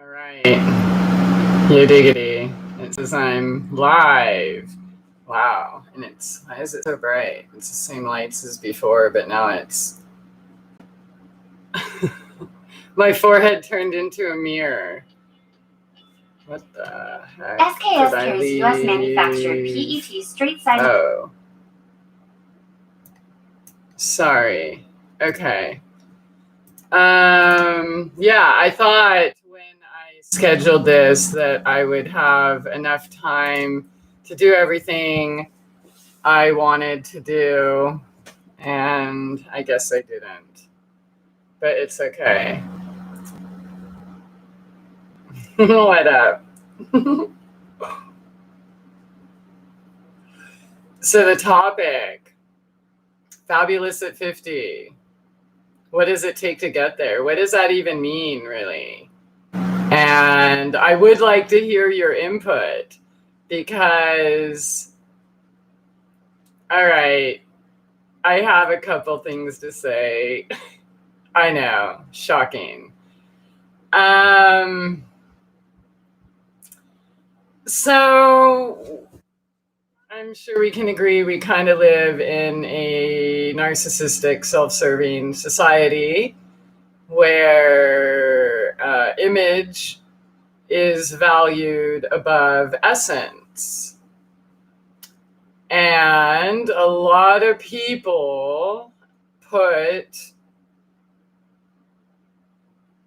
All right. Yo diggity. It says I'm live. Wow. And why is it so bright? It's the same lights as before, but now it's my forehead turned into a mirror. What the heck? SKS carries US manufactured PET straight-sided. Oh. Sorry. Okay. Yeah, I thought when I scheduled this that I would have enough time to do everything I wanted to do, and I guess I didn't. But it's okay. What up? So the topic, fabulous at 50. What does it take to get there? What does that even mean, really? And I would like to hear your input because, all right, I have a couple things to say. I know, shocking. So I'm sure we can agree we kind of live in a narcissistic, self-serving society where image is valued above essence. And a lot of people put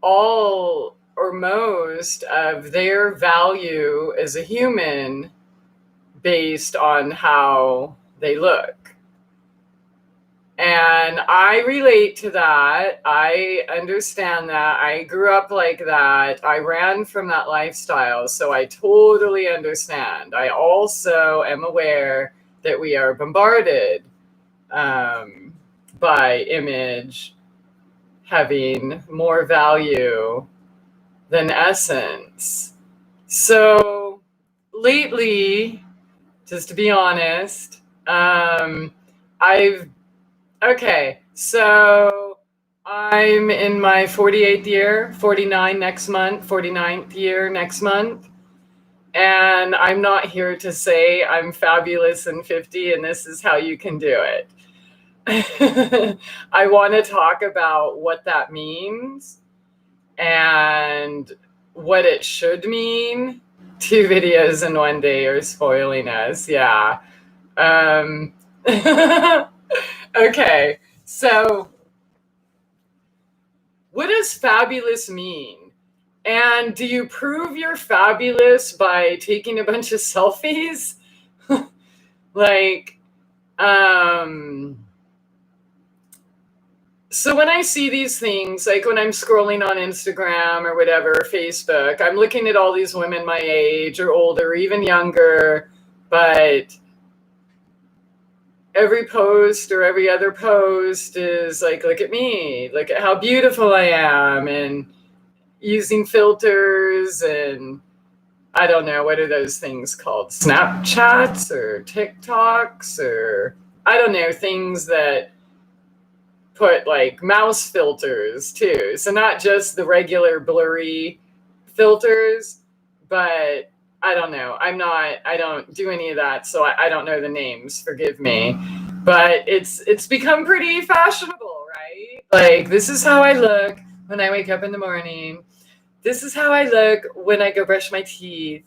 all or most of their value as a human based on how they look. And I relate to that. I understand that. I grew up like that. I ran from that lifestyle, so I totally understand. I also am aware that we are bombarded by image having more value than essence. So lately, just to be honest, okay, so I'm in my 48th year, 49 next month, 49th year next month. And I'm not here to say I'm fabulous and 50 and this is how you can do it. I want to talk about what that means and what it should mean. 2 videos in one day are spoiling us. Yeah. Okay, so what does fabulous mean? And do you prove you're fabulous by taking a bunch of selfies? So when I see these things, like when I'm scrolling on Instagram or whatever, Facebook, I'm looking at all these women my age or older, or even younger, but every post or every other post is like, look at me, look at how beautiful I am, and using filters and I don't know, what are those things called? Snapchats or TikToks or I don't know, things that put like mouse filters too. So not just the regular blurry filters, but I don't know. I don't do any of that, so I don't know the names. Forgive me. But it's become pretty fashionable, right? Like, this is how I look when I wake up in the morning. This is how I look when I go brush my teeth.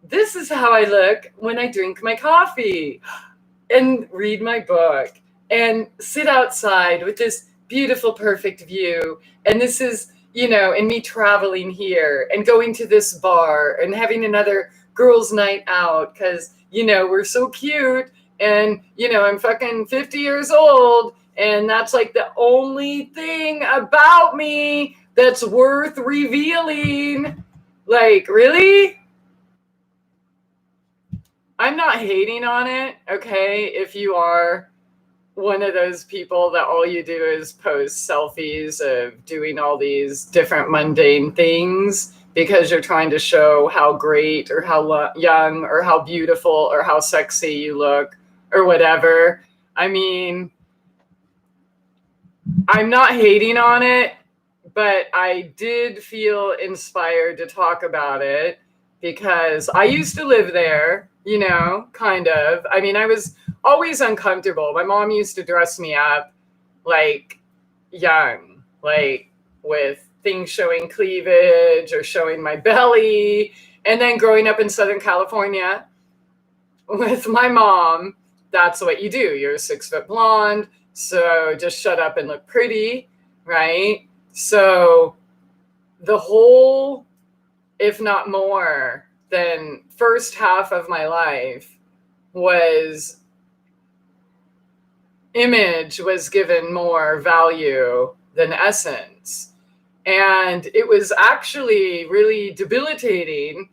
This is how I look when I drink my coffee and read my book and sit outside with this beautiful, perfect view. And this is, and me traveling here and going to this bar and having another girls' night out because, we're so cute. And, I'm fucking 50 years old. And that's like the only thing about me that's worth revealing. Like, really? I'm not hating on it, okay? If you are one of those people that all you do is post selfies of doing all these different mundane things because you're trying to show how great or how young or how beautiful or how sexy you look or whatever. I mean, I'm not hating on it, but I did feel inspired to talk about it because I used to live there, kind of. I mean, I was always uncomfortable. My mom used to dress me up like young, like with things showing cleavage or showing my belly. And then growing up in Southern California with my mom, that's what you do. You're a 6-foot blonde, so just shut up and look pretty, right? So the whole, if not more than first half of my life was image was given more value than essence. And it was actually really debilitating.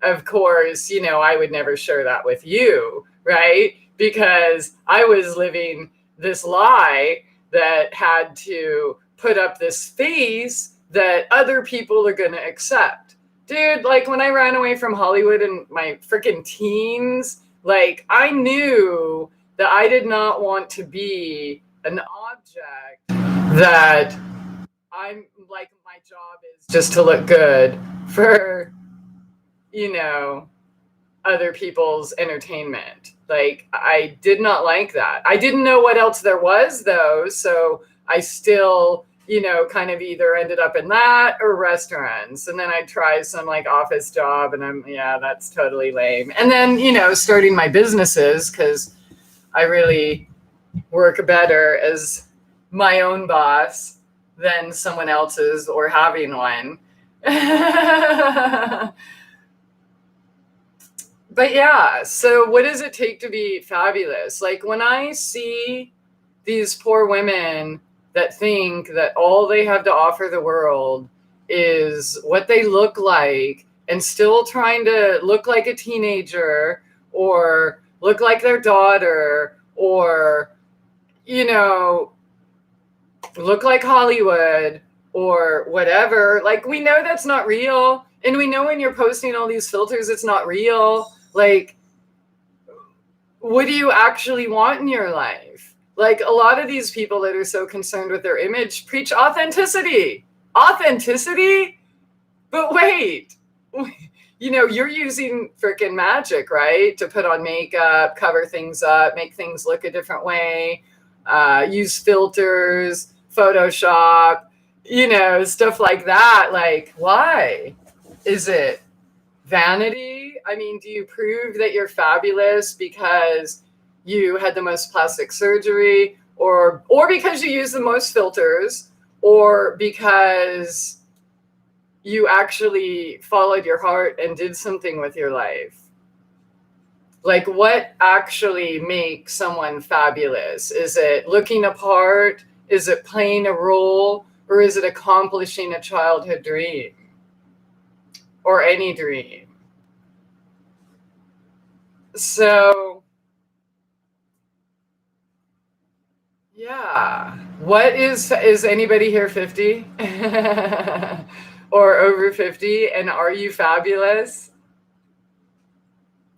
Of course, I would never share that with you, right? Because I was living this lie that had to put up this face that other people are going to accept. Dude, like when I ran away from Hollywood in my freaking teens, like I knew that I did not want to be an object that I'm like, my job is just to look good for, other people's entertainment. Like, I did not like that. I didn't know what else there was, though. So I still, kind of either ended up in that or restaurants. And then I tried some like office job and that's totally lame. And then, starting my businesses because I really work better as my own boss than someone else's or having one. But yeah, so what does it take to be fabulous? Like when I see these poor women that think that all they have to offer the world is what they look like and still trying to look like a teenager or look like their daughter or, look like Hollywood or whatever. Like we know that's not real. And we know when you're posting all these filters, it's not real. Like, what do you actually want in your life? Like a lot of these people that are so concerned with their image preach authenticity. Authenticity? But wait, you're using freaking magic, right? To put on makeup, cover things up, make things look a different way, use filters, Photoshop, stuff like that. Like, why? Is it vanity? I mean, do you prove that you're fabulous because you had the most plastic surgery or because you use the most filters or because you actually followed your heart and did something with your life? Like what actually makes someone fabulous? Is it looking apart? Is it playing a role? Or is it accomplishing a childhood dream? Or any dream? So, yeah. What is anybody here 50? Or over 50? And are you fabulous?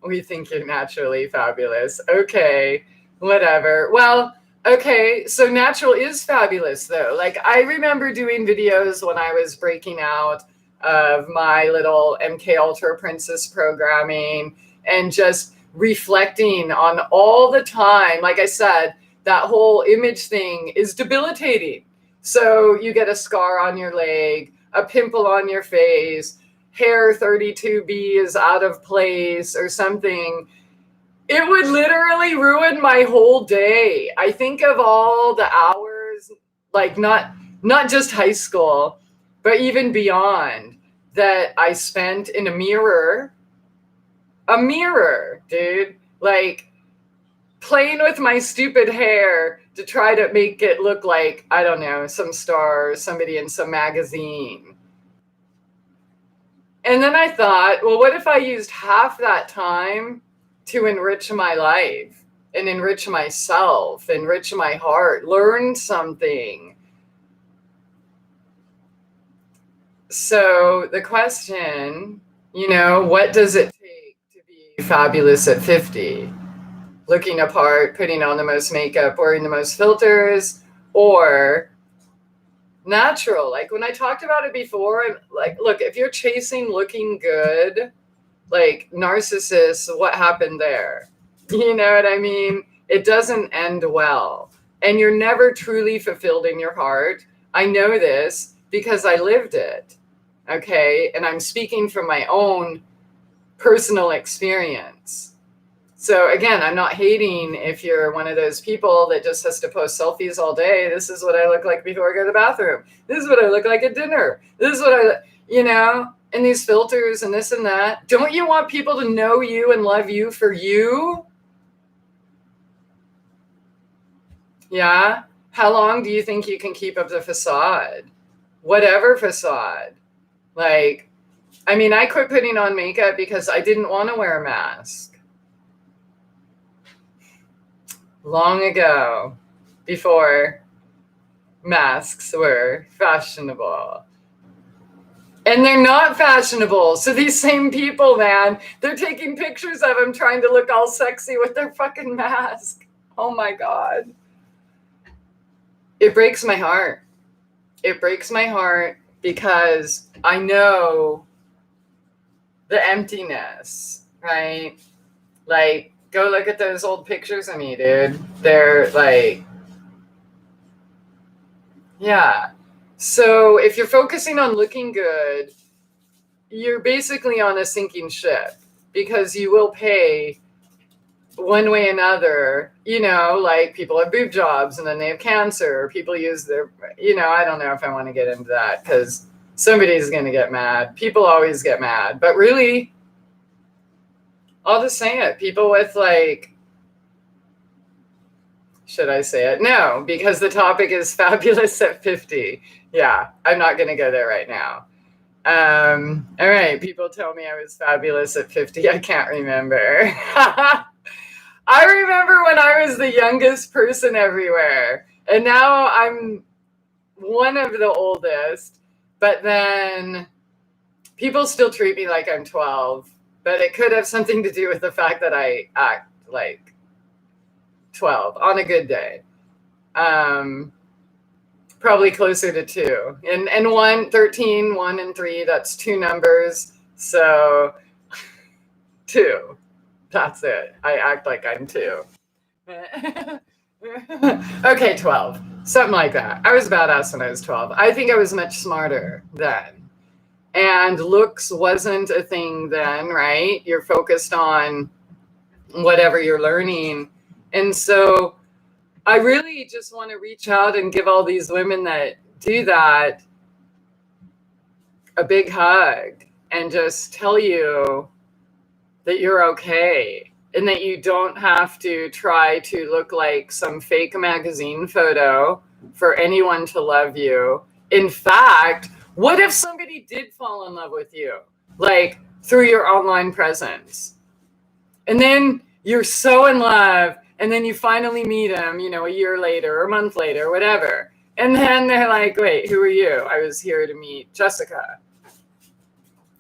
We think you're naturally fabulous. Okay, whatever. Well, okay, so natural is fabulous though. Like I remember doing videos when I was breaking out of my little MK Ultra Princess programming and just reflecting on all the time. Like I said, that whole image thing is debilitating. So you get a scar on your leg, a pimple on your face, hair 32B is out of place or something. It would literally ruin my whole day. I think of all the hours, like not just high school, but even beyond, that I spent in a mirror, dude, like playing with my stupid hair to try to make it look like, I don't know, some star or somebody in some magazine. And then I thought, well, what if I used half that time to enrich my life and enrich myself, enrich my heart, learn something? So the question, what does it take to be fabulous at 50? Looking apart, putting on the most makeup, wearing the most filters, or natural. Like when I talked about it before, I'm like, look, if you're chasing looking good, like narcissists, what happened there? You know what I mean? It doesn't end well. And you're never truly fulfilled in your heart. I know this because I lived it. Okay. And I'm speaking from my own personal experience. So again, I'm not hating if you're one of those people that just has to post selfies all day. This is what I look like before I go to the bathroom. This is what I look like at dinner. This is what and these filters and this and that. Don't you want people to know you and love you for you? Yeah. How long do you think you can keep up the facade? Whatever facade. Like, I mean, I quit putting on makeup because I didn't want to wear a mask. Long ago, before masks were fashionable. And they're not fashionable. So these same people, man, they're taking pictures of them trying to look all sexy with their fucking mask. Oh my God. It breaks my heart. It breaks my heart because I know the emptiness, right? Like, go look at those old pictures of me, dude. They're like, yeah. So if you're focusing on looking good, you're basically on a sinking ship because you will pay one way or another. Like people have boob jobs and then they have cancer. People use their, I don't know if I want to get into that because somebody's going to get mad. People always get mad. But really, I'll just say it. People with should I say it? No, because the topic is fabulous at 50. Yeah, I'm not going to go there right now. All right, people tell me I was fabulous at 50. I can't remember. I remember when I was the youngest person everywhere. And now I'm one of the oldest. But then people still treat me like I'm 12. But it could have something to do with the fact that I act like 12 on a good day. Probably closer to 2. And 1, 13, 1 and 3, that's 2 numbers. So 2. That's it. I act like I'm 2. Okay, 12. Something like that. I was badass when I was 12. I think I was much smarter then. And looks wasn't a thing then, right? You're focused on whatever you're learning. And so I really just want to reach out and give all these women that do that a big hug and just tell you that you're okay and that you don't have to try to look like some fake magazine photo for anyone to love you. In fact, what if somebody did fall in love with you, like through your online presence? And then you're so in love, and then you finally meet them, a year later or a month later, whatever. And then they're like, wait, who are you? I was here to meet Jessica,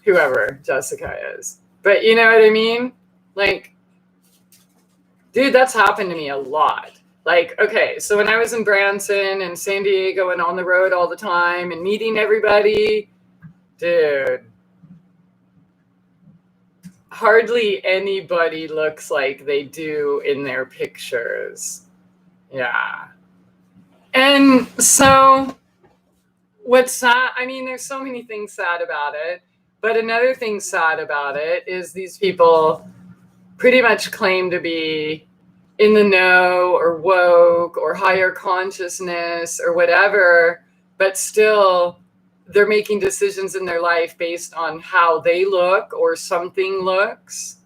whoever Jessica is. But you know what I mean? Like, dude, that's happened to me a lot. Like, okay, so when I was in Branson and San Diego and on the road all the time and meeting everybody, dude, hardly anybody looks like they do in their pictures. Yeah. And so what's sad, I mean, there's so many things sad about it, but another thing sad about it is these people pretty much claim to be in the know or woke or higher consciousness or whatever, but still they're making decisions in their life based on how they look or something looks.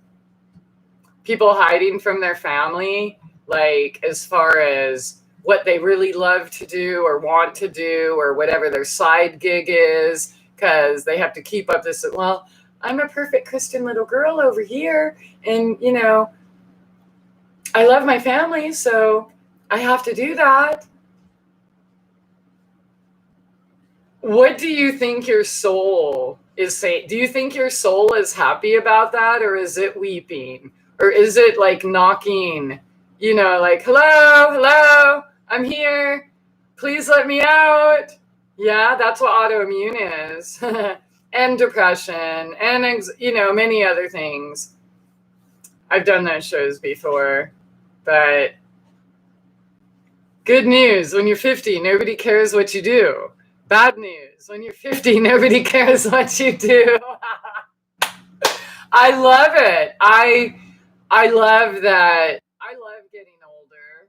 People hiding from their family, like as far as what they really love to do or want to do or whatever their side gig is, because they have to keep up this, well, I'm a perfect Christian little girl over here. And, I love my family, so I have to do that. What do you think your soul is saying? Do you think your soul is happy about that, or is it weeping? Or is it like knocking, like, hello, I'm here. Please let me out. Yeah, that's what autoimmune is. And depression and, many other things. I've done those shows before. But good news, when you're 50, nobody cares what you do. Bad news, when you're 50, nobody cares what you do. I love it. I love that. I love getting older.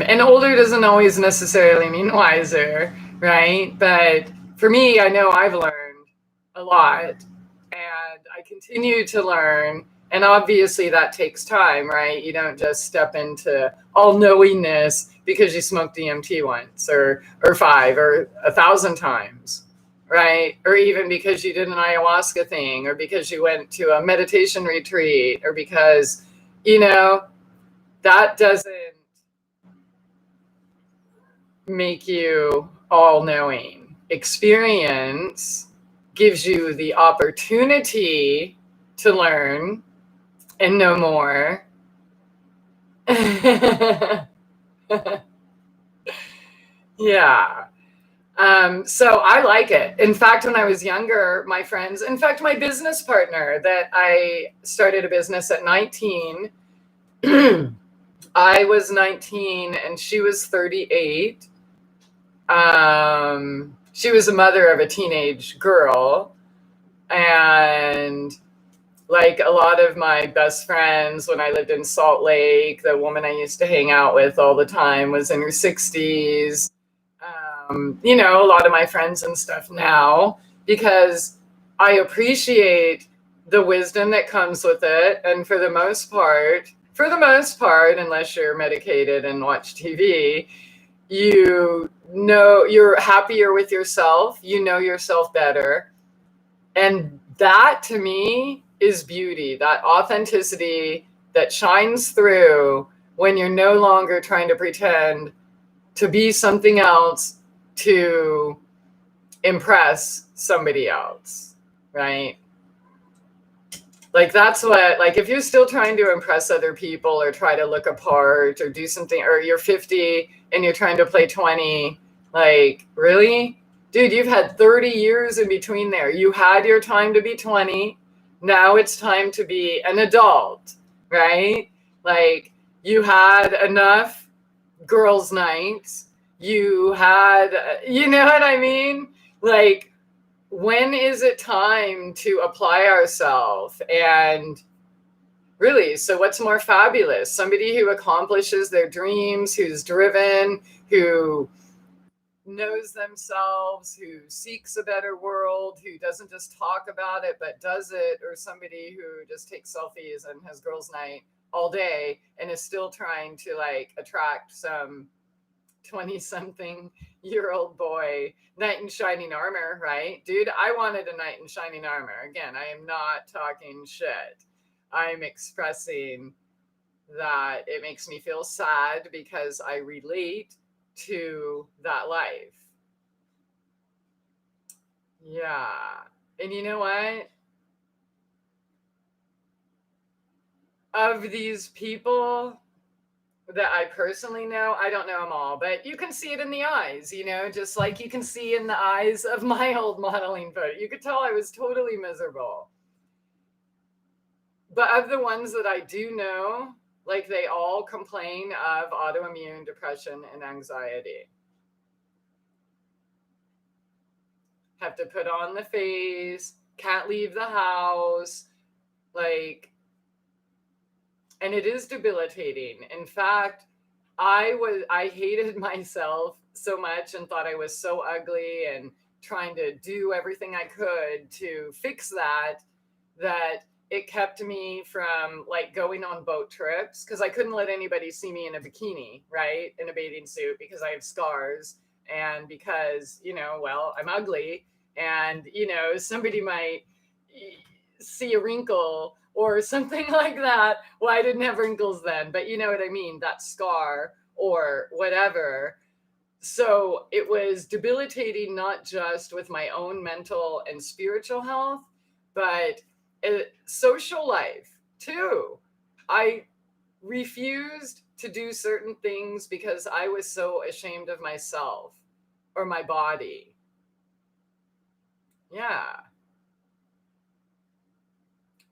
And older doesn't always necessarily mean wiser, right? But for me, I know I've learned a lot and I continue to learn. And obviously, that takes time, right? You don't just step into all knowingness because you smoked DMT once or five or 1,000 times, right? Or even because you did an ayahuasca thing or because you went to a meditation retreat or because, that doesn't make you all knowing. Experience gives you the opportunity to learn and know more. Yeah. So I like it. In fact, when I was younger, my friends, in fact, my business partner that I started a business at 19, I was 19 and she was 38. She was a mother of a teenage girl. And like a lot of my best friends when I lived in Salt Lake, the woman I used to hang out with all the time was in her 60s. A lot of my friends and stuff now, because I appreciate the wisdom that comes with it. And for the most part, unless you're medicated and watch TV, you're happier with yourself, you know yourself better. And that to me is beauty, that authenticity that shines through when you're no longer trying to pretend to be something else to impress somebody else, right? Like that's what, like if you're still trying to impress other people or try to look apart or do something, or you're 50 and you're trying to play 20, like really? Dude, you've had 30 years in between there. You had your time to be 20. Now it's time to be an adult, right? Like you had enough girls' nights. You had, you know what I mean? Like, when is it time to apply ourselves? And really, so what's more fabulous? Somebody who accomplishes their dreams, who's driven, who knows themselves, who seeks a better world, who doesn't just talk about it but does it, or somebody who just takes selfies and has girls' night all day and is still trying to like attract some 20-something-year-old boy, knight in shining armor, right? Dude, I wanted a knight in shining armor. Again, I am not talking shit. I'm expressing that it makes me feel sad because I relate to that life. Yeah. And you know what? Of these people that I personally know, I don't know them all, but you can see it in the eyes, just like you can see in the eyes of my old modeling photo. You could tell I was totally miserable. But of the ones that I do know, like they all complain of autoimmune depression and anxiety. Have to put on the face, can't leave the house, like, and it is debilitating. In fact, I hated myself so much and thought I was so ugly and trying to do everything I could to fix that it kept me from like going on boat trips because I couldn't let anybody see me in a bikini, right? In a bathing suit because I have scars and because, I'm ugly and, somebody might see a wrinkle or something like that. Well, I didn't have wrinkles then, but you know what I mean? That scar or whatever. So it was debilitating, not just with my own mental and spiritual health, but social life too. I refused to do certain things because I was so ashamed of myself. or my body. Yeah.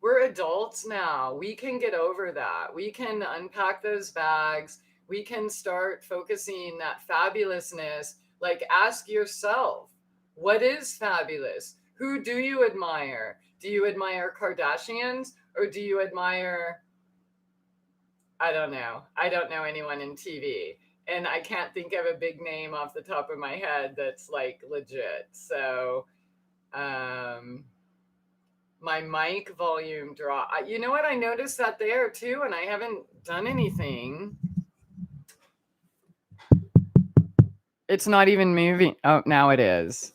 We're adults now. We can get over that. We can unpack those bags. We can start focusing that fabulousness. Like, ask yourself, what is fabulous? Who do you admire? Do you admire Kardashians, or do you admire, I don't know. I don't know anyone in TV. And I can't think of a big name off the top of my head that's like legit. So, my mic volume drop. You know what? I noticed that there too, and I haven't done anything. It's not even moving. Oh, now it is.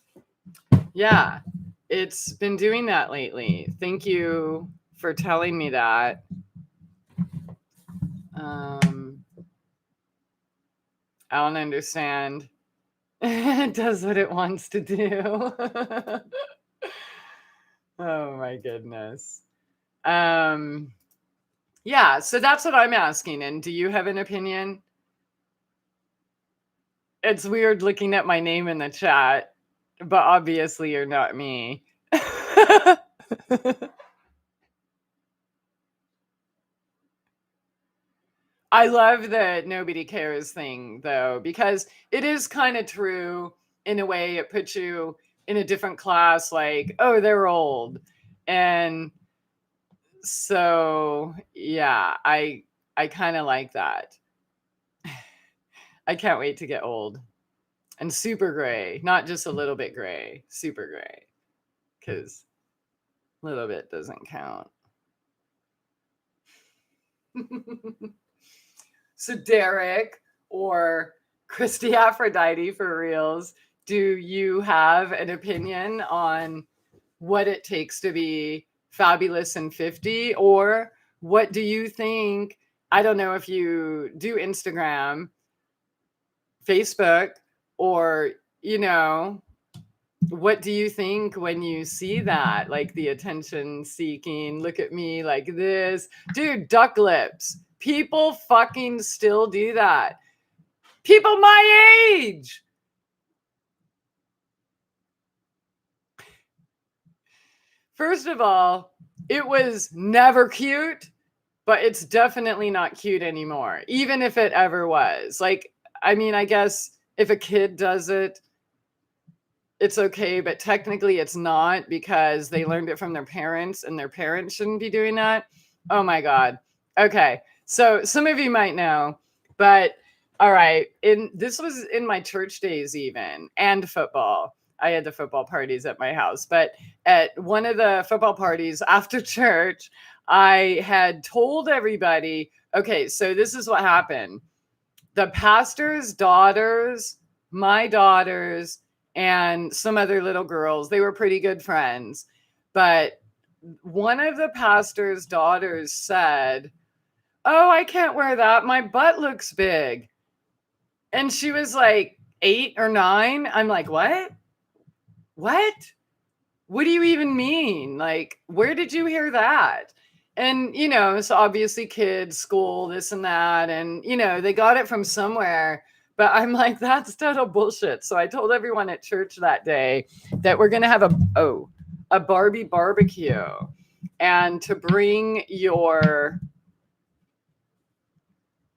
Yeah, it's been doing that lately. Thank you for telling me that. I don't understand. It does what it wants to do. Oh my goodness. Yeah, so that's what I'm asking. And do you have an opinion? It's weird looking at my name in the chat, but obviously you're not me. I love the nobody cares thing though, because it is kind of true in a way. It puts you in a different class, like, oh, they're old. And so, yeah, I kind of like that. I can't wait to get old and super gray, not just a little bit gray, super gray, because a little bit doesn't count. So Derek or Christy Aphrodite for reals, do you have an opinion on what it takes to be fabulous and 50? Or what do you think? I don't know if you do Instagram, Facebook, or, what do you think when you see that? Like the attention seeking, look at me like this. Dude, duck lips. People fucking still do that. People my age. First of all, it was never cute, but it's definitely not cute anymore, even if it ever was. Like, I mean, I guess if a kid does it, it's okay, but technically it's not, because they learned it from their parents, and their parents shouldn't be doing that. Oh my God. Okay. So some of you might know, but all right. This was in my church days even, and football. I had the football parties at my house, but at one of the football parties after church, I had told everybody, okay, so this is what happened. The pastor's daughters, my daughters, and some other little girls, they were pretty good friends. But one of the pastor's daughters said, "Oh, I can't wear that. My butt looks big." And she was like 8 or 9. I'm like, what? What? What do you even mean? Like, where did you hear that? And, it's obviously kids, school, this and that. And, they got it from somewhere. But I'm like, that's total bullshit. So I told everyone at church that day that we're going to have a Barbie barbecue, and to bring your,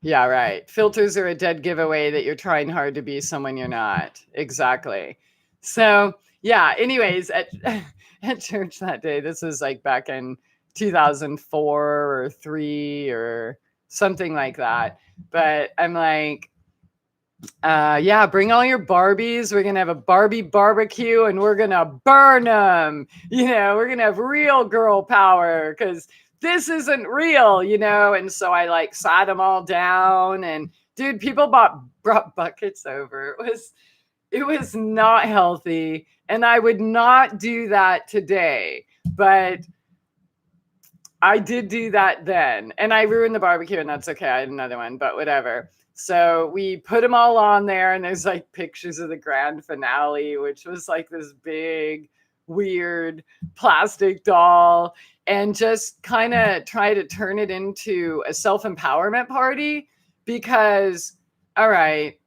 yeah, right. Filters are a dead giveaway that you're trying hard to be someone you're not. Exactly. So, yeah, anyways, at church that day, this was like back in 2004 or 3 or something like that. But I'm like, yeah, bring all your Barbies. We're going to have a Barbie barbecue, and we're going to burn them. We're going to have real girl power, because this isn't real, And so I like sat them all down, and dude, people brought buckets over. It was not healthy, and I would not do that today, but I did do that then, and I ruined the barbecue, and that's okay. I had another one, but whatever. So we put them all on there, and there's like pictures of the grand finale, which was like this big, weird plastic doll, and just kind of try to turn it into a self-empowerment party, because, all right,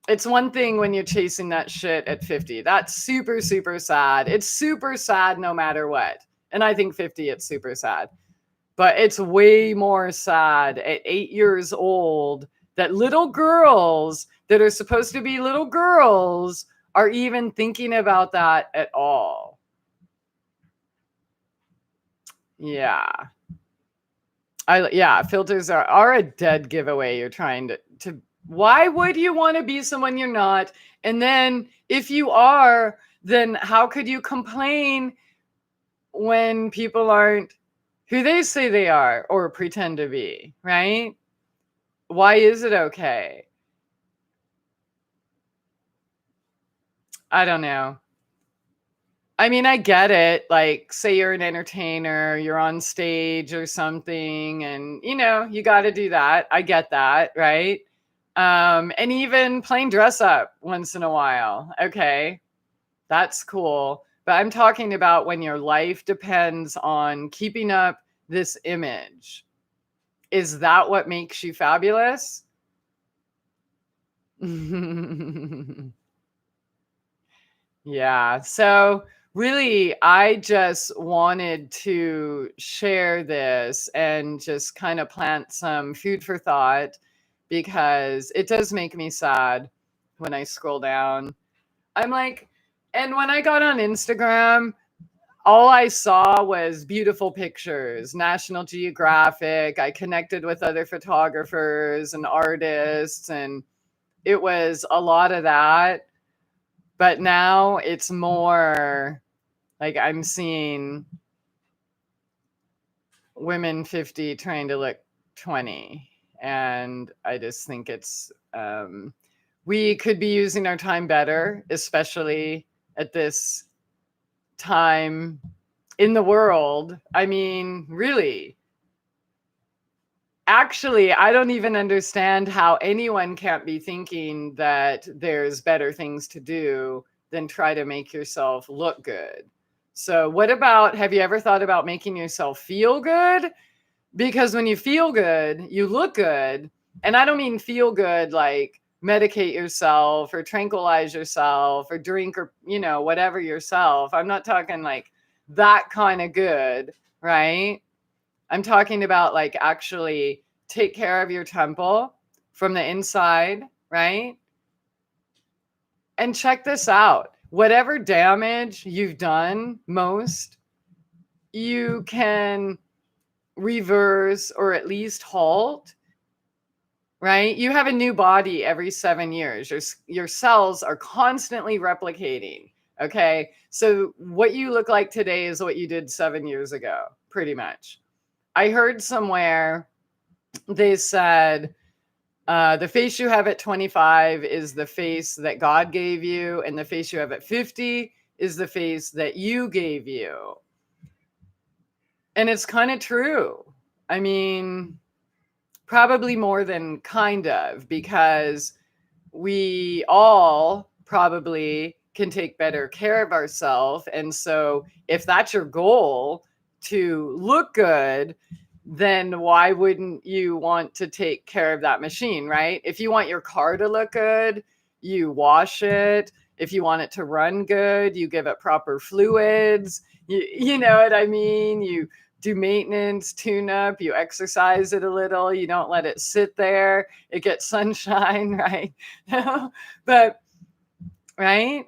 It's one thing when you're chasing that shit at 50. That's super, super sad. It's super sad no matter what. And I think 50, it's super sad. But it's way more sad at 8 years old that little girls that are supposed to be little girls are even thinking about that at all. Yeah. Filters are a dead giveaway. You're trying to why would you want to be someone you're not? And then if you are, then how could you complain when people aren't who they say they are or pretend to be, right? Why is it okay? I don't know. I mean, I get it. Like, say you're an entertainer, you're on stage or something, and you got to do that. I get that, right? And even playing dress up once in a while. Okay, that's cool. But I'm talking about when your life depends on keeping up this image. Is that what makes you fabulous? Yeah. So really, I just wanted to share this and just kind of plant some food for thought because it does make me sad when I scroll down. I'm like, and when I got on Instagram, all I saw was beautiful pictures, National Geographic. I connected with other photographers and artists, and it was a lot of that. But now it's more like I'm seeing women 50 trying to look 20. And I just think we could be using our time better, especially at this time in the world. I mean, really. Actually, I don't even understand how anyone can't be thinking that there's better things to do than try to make yourself look good. So, have you ever thought about making yourself feel good? Because when you feel good, you look good. And I don't mean feel good like medicate yourself or tranquilize yourself or drink or, whatever yourself. I'm not talking like that kind of good, right? I'm talking about like actually take care of your temple from the inside, right? And check this out. Whatever damage you've done most, you can reverse or at least halt, right? You have a new body every 7 years. Your cells are constantly replicating, okay? So what you look like today is what you did 7 years ago, pretty much. I heard somewhere they said the face you have at 25 is the face that God gave you, and the face you have at 50 is the face that you gave you. And it's kind of true. I mean, probably more than kind of, because we all probably can take better care of ourselves. And so if that's your goal to look good, then why wouldn't you want to take care of that machine, right? If you want your car to look good, you wash it. If you want it to run good, you give it proper fluids. You know what I mean? You do maintenance, tune up, you exercise it a little, you don't let it sit there, it gets sunshine, right? But, right?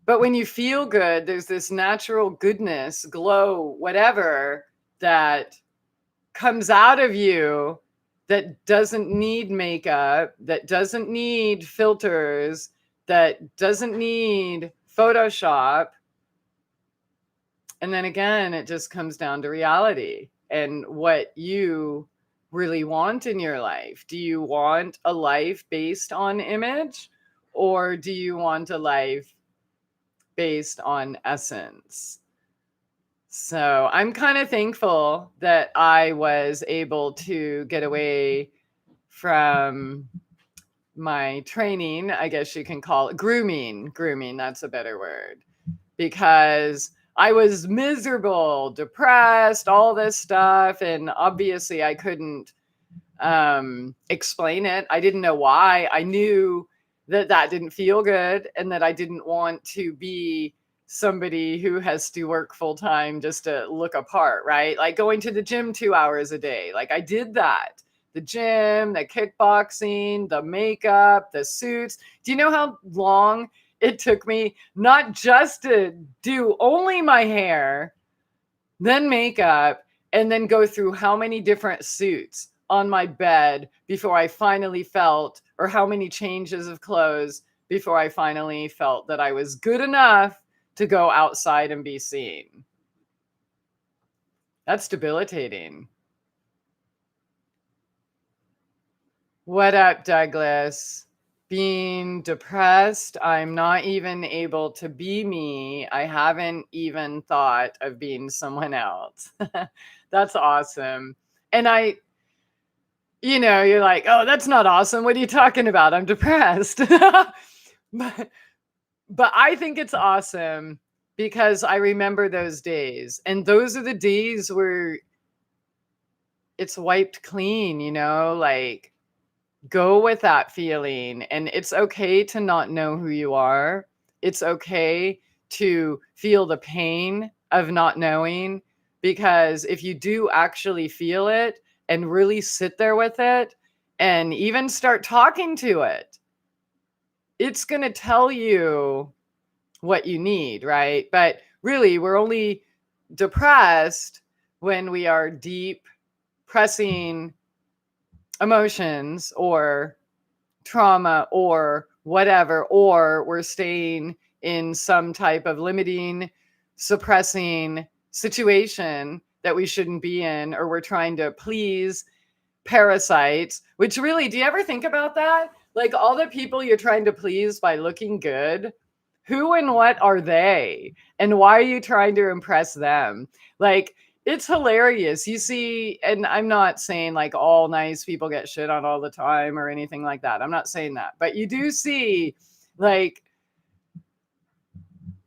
But when you feel good, there's this natural goodness, glow, whatever, that comes out of you that doesn't need makeup, that doesn't need filters, that doesn't need Photoshop. And then again, it just comes down to reality and what you really want in your life. Do you want a life based on image, or do you want a life based on essence? So I'm kind of thankful that I was able to get away from my training, I guess you can call it grooming, that's a better word, because I was miserable, depressed, all this stuff. And obviously I couldn't explain it. I didn't know why. I knew that didn't feel good and that I didn't want to be somebody who has to work full time just to look apart, right? Like going to the gym 2 hours a day. Like I did that. The gym, the kickboxing, the makeup, the suits. Do you know how long it took me not just to do only my hair, then makeup, and then go through how many different suits on my bed before I finally felt, or how many changes of clothes before I finally felt that I was good enough to go outside and be seen? That's debilitating. What up, Douglas? Being depressed, I'm not even able to be me. I haven't even thought of being someone else. That's awesome. And you're like, oh, that's not awesome. What are you talking about? I'm depressed. but, but I think it's awesome because I remember those days. And those are the days where it's wiped clean, like go with that feeling. And it's okay to not know who you are. It's okay to feel the pain of not knowing, because if you do actually feel it and really sit there with it and even start talking to it, it's going to tell you what you need, right? But really, we're only depressed when we are deep, pressing emotions or trauma or whatever, or we're staying in some type of limiting, suppressing situation that we shouldn't be in, or we're trying to please parasites, which really, do you ever think about that? Like all the people you're trying to please by looking good, who and what are they? And why are you trying to impress them? Like, it's hilarious. You see, and I'm not saying like all nice people get shit on all the time or anything like that. I'm not saying that. But you do see like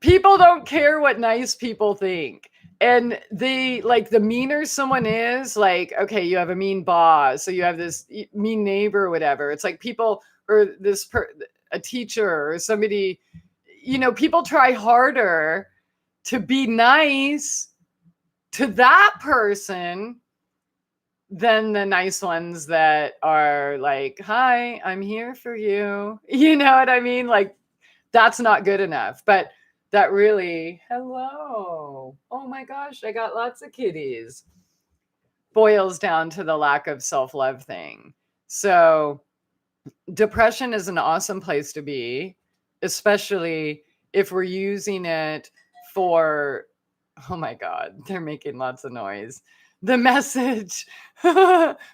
people don't care what nice people think. And they like, the meaner someone is, like, okay, you have a mean boss, so you have this mean neighbor or whatever. It's like people, or a teacher or somebody, people try harder to be nice to that person than the nice ones that are like, hi, I'm here for you. You know what I mean? Like, that's not good enough. But that really, hello. Oh my gosh, I got lots of kitties. Boils down to the lack of self-love thing. So depression is an awesome place to be, especially if we're using it for, oh my God, they're making lots of noise. The message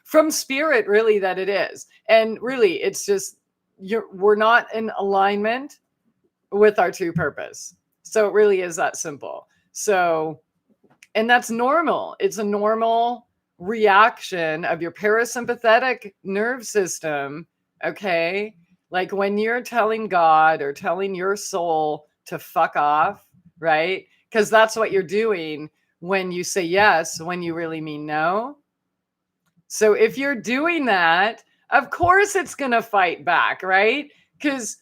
from spirit, really, that it is. And really, it's just, we're not in alignment with our true purpose. So it really is that simple. So, and that's normal. It's a normal reaction of your parasympathetic nerve system. Okay. Like when you're telling God or telling your soul to fuck off, right? Because that's what you're doing when you say yes, when you really mean no. So if you're doing that, of course it's going to fight back, right? Because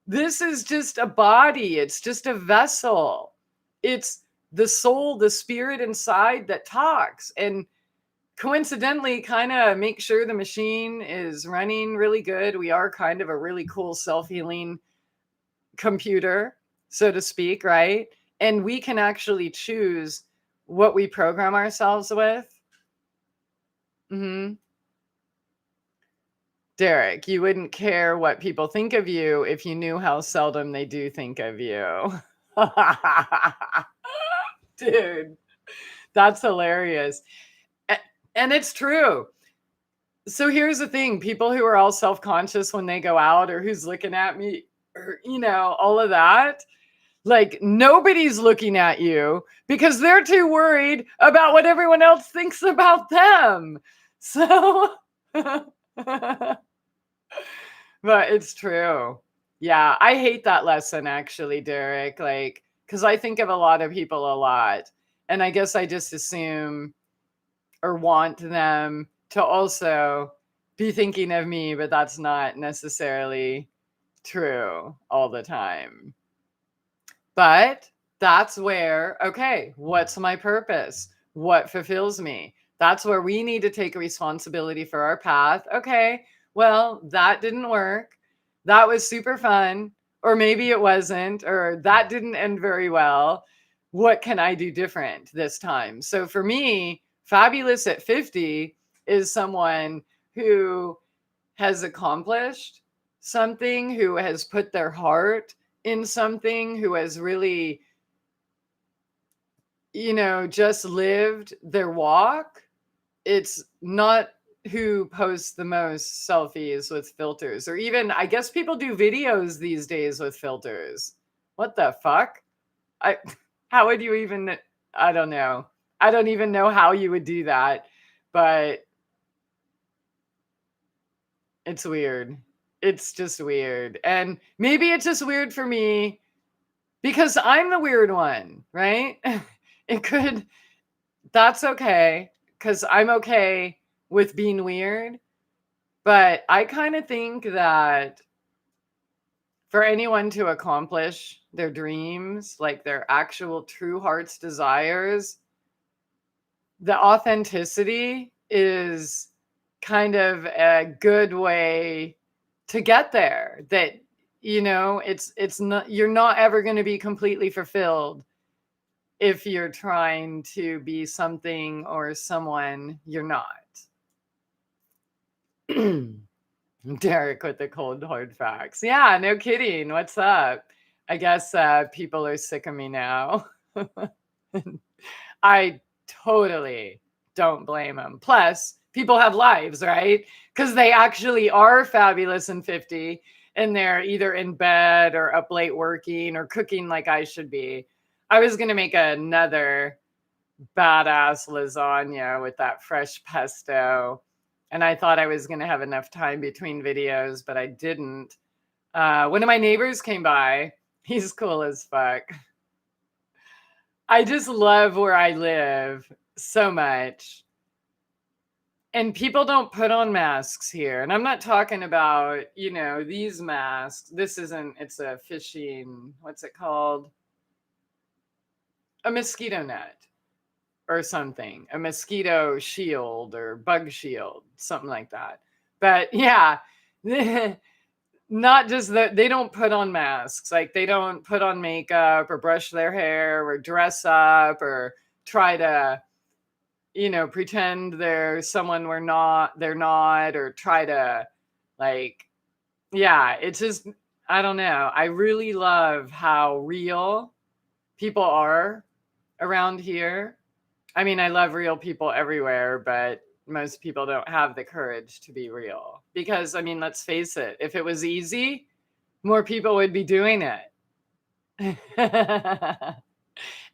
this is just a body. It's just a vessel. It's the soul, the spirit inside that talks, and coincidentally kind of make sure the machine is running really good. We are kind of a really cool self-healing computer, so to speak, right? And we can actually choose what we program ourselves with. Derek, you wouldn't care what people think of you if you knew how seldom they do think of you. Dude, that's hilarious. And it's true. So here's the thing, people who are all self-conscious when they go out, or who's looking at me, or, all of that, like nobody's looking at you because they're too worried about what everyone else thinks about them. So, but it's true. Yeah, I hate that lesson actually, Derek, like, because I think of a lot of people a lot. And I guess I just assume or want them to also be thinking of me, but that's not necessarily true all the time. But that's where, okay, what's my purpose? What fulfills me? That's where we need to take responsibility for our path. Okay, well, that didn't work. That was super fun. Or maybe it wasn't, or that didn't end very well. What can I do different this time? So for me, fabulous at 50 is someone who has accomplished something, who has put their heart in something, who has really, just lived their walk. It's not who posts the most selfies with filters, or even, I guess people do videos these days with filters. What the fuck? How would you even, I don't know. I don't even know how you would do that, but it's weird. It's just weird. And maybe it's just weird for me because I'm the weird one, right? It could, that's okay, because I'm okay with being weird. But I kind of think that for anyone to accomplish their dreams, like their actual true heart's desires, the authenticity is kind of a good way to get there. That, it's not, you're not ever going to be completely fulfilled if you're trying to be something or someone you're not. Derek with the cold hard facts. Yeah, no kidding. What's up? I guess people are sick of me now. I totally don't blame them. Plus, people have lives, right? Because they actually are fabulous in 50, and they're either in bed or up late working or cooking like I should be. I was going to make another badass lasagna with that fresh pesto, and I thought I was going to have enough time between videos, but I didn't. One of my neighbors came by. He's cool as fuck. I just love where I live so much. And people don't put on masks here. And I'm not talking about, these masks. This isn't, it's a fishing, what's it called? A mosquito net or something. A mosquito shield or bug shield, something like that. But yeah, not just that, they don't put on masks. Like they don't put on makeup or brush their hair or dress up or try to, pretend they're someone they're not, or try to, like, yeah, it's just, I don't know. I really love how real people are around here. I mean, I love real people everywhere, but most people don't have the courage to be real because, I mean, let's face it, if it was easy, more people would be doing it.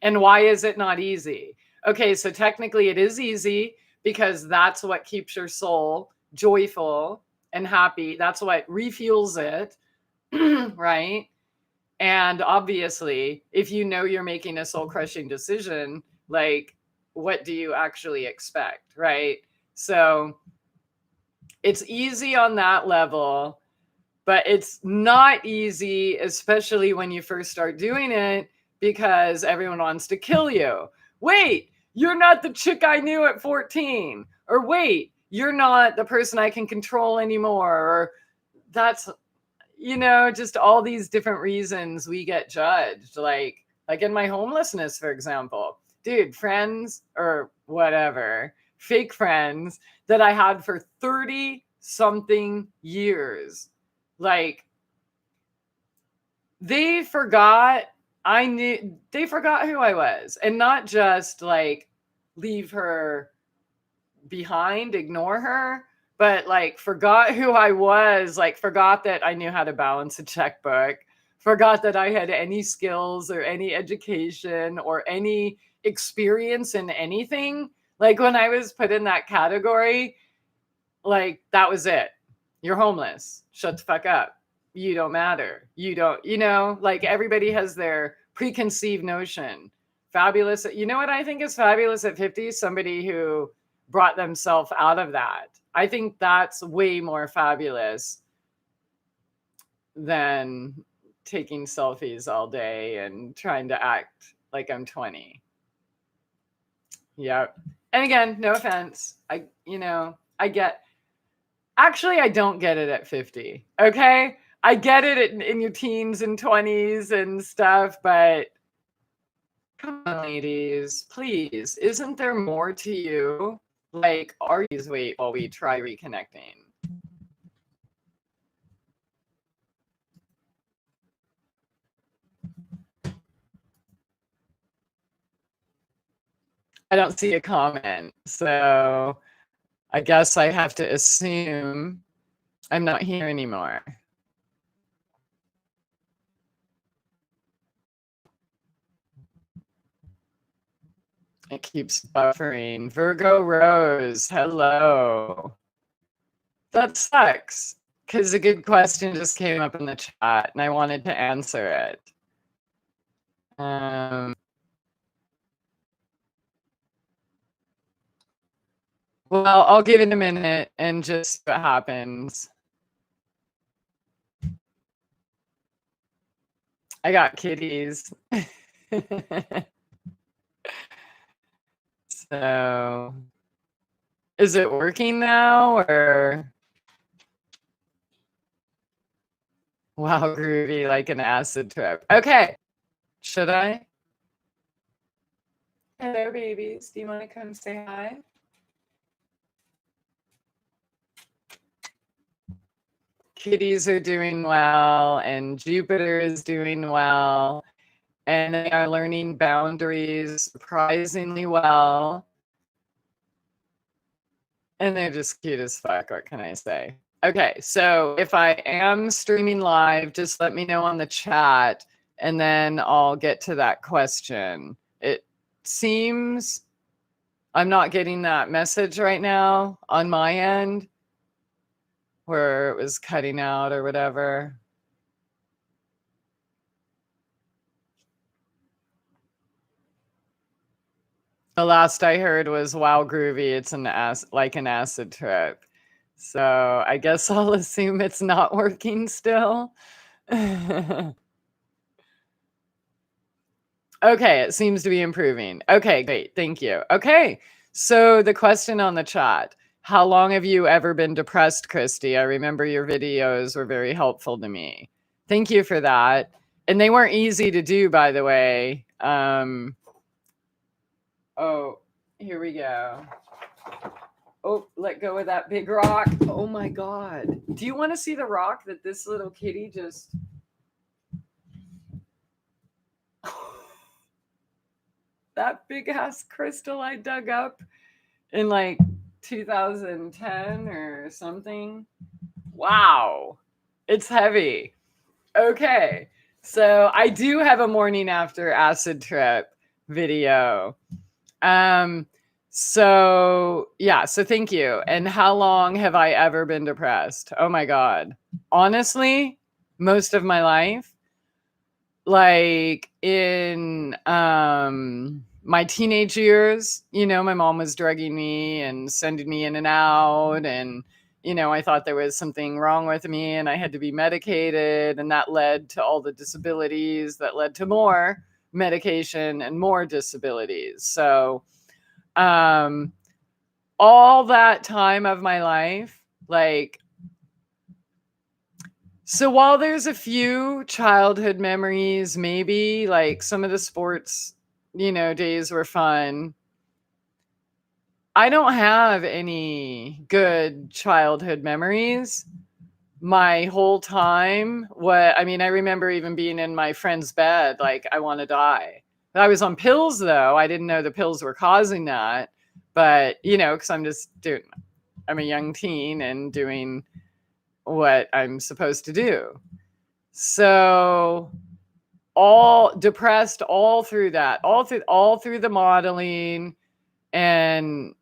And why is it not easy? Okay, so technically it is easy because that's what keeps your soul joyful and happy. That's what refuels it, right? And obviously, if you know you're making a soul-crushing decision, like, what do you actually expect, right? So it's easy on that level, but it's not easy, especially when you first start doing it, because everyone wants to kill you. Wait, you're not the chick I knew at 14. Or wait, you're not the person I can control anymore. Or that's, just all these different reasons we get judged. Like in my homelessness, for example. Dude, friends or whatever, fake friends that I had for 30 something years. Like they forgot who I was, and not just like leave her behind, ignore her, but like forgot who I was, like forgot that I knew how to balance a checkbook, forgot that I had any skills or any education or any experience in anything. Like when I was put in that category, like that was it. You're homeless. Shut the fuck up. You don't matter. You don't, like everybody has their preconceived notion. Fabulous. You know what I think is fabulous at 50? Somebody who brought themselves out of that. I think that's way more fabulous than taking selfies all day and trying to act like I'm 20. Yep. And again, no offense. I don't get it at 50. Okay. I get it in your teens and 20s and stuff, but come on, ladies, please. Isn't there more to you? Like, wait while we try reconnecting. I don't see a comment, so I guess I have to assume I'm not here anymore. It keeps buffering. Virgo Rose, hello. That sucks, because a good question just came up in the chat, and I wanted to answer it. Well, I'll give it a minute and just see what happens. I got kitties. So, is it working now or? Wow, groovy, like an acid trip. Okay, should I? Hello, babies. Do you want to come say hi? Kitties are doing well, and Jupiter is doing well, and they are learning boundaries surprisingly well. And they're just cute as fuck. What can I say? Okay, so if I am streaming live, just let me know on the chat, and then I'll get to that question. It seems I'm not getting that message right now on my end, where it was cutting out or whatever. The last I heard was, wow, groovy, it's like an acid trip. So I guess I'll assume it's not working still. Okay, it seems to be improving. Okay, great, thank you. Okay, so the question on the chat, how long have you ever been depressed, Christy? I remember your videos were very helpful to me. Thank you for that. And they weren't easy to do, by the way. Oh, here we go. Oh, let go of that big rock. Oh my God. Do you want to see the rock that this little kitty just... That big ass crystal I dug up in like 2010 or something. Wow. It's heavy. Okay. So I do have a morning after acid trip video. So thank you. And how long have I ever been depressed? Oh my God. Honestly, most of my life. Like in my teenage years, my mom was drugging me and sending me in and out, and I thought there was something wrong with me and I had to be medicated, and that led to all the disabilities that led to more medication and more disabilities. So all that time of my life, so while there's a few childhood memories, maybe like some of the sports, days were fun, I don't have any good childhood memories. My whole time, I remember even being in my friend's bed, like I want to die. I was on pills though. I didn't know the pills were causing that, but because I'm a young teen and doing what I'm supposed to do. So all depressed all through that, all through the modeling and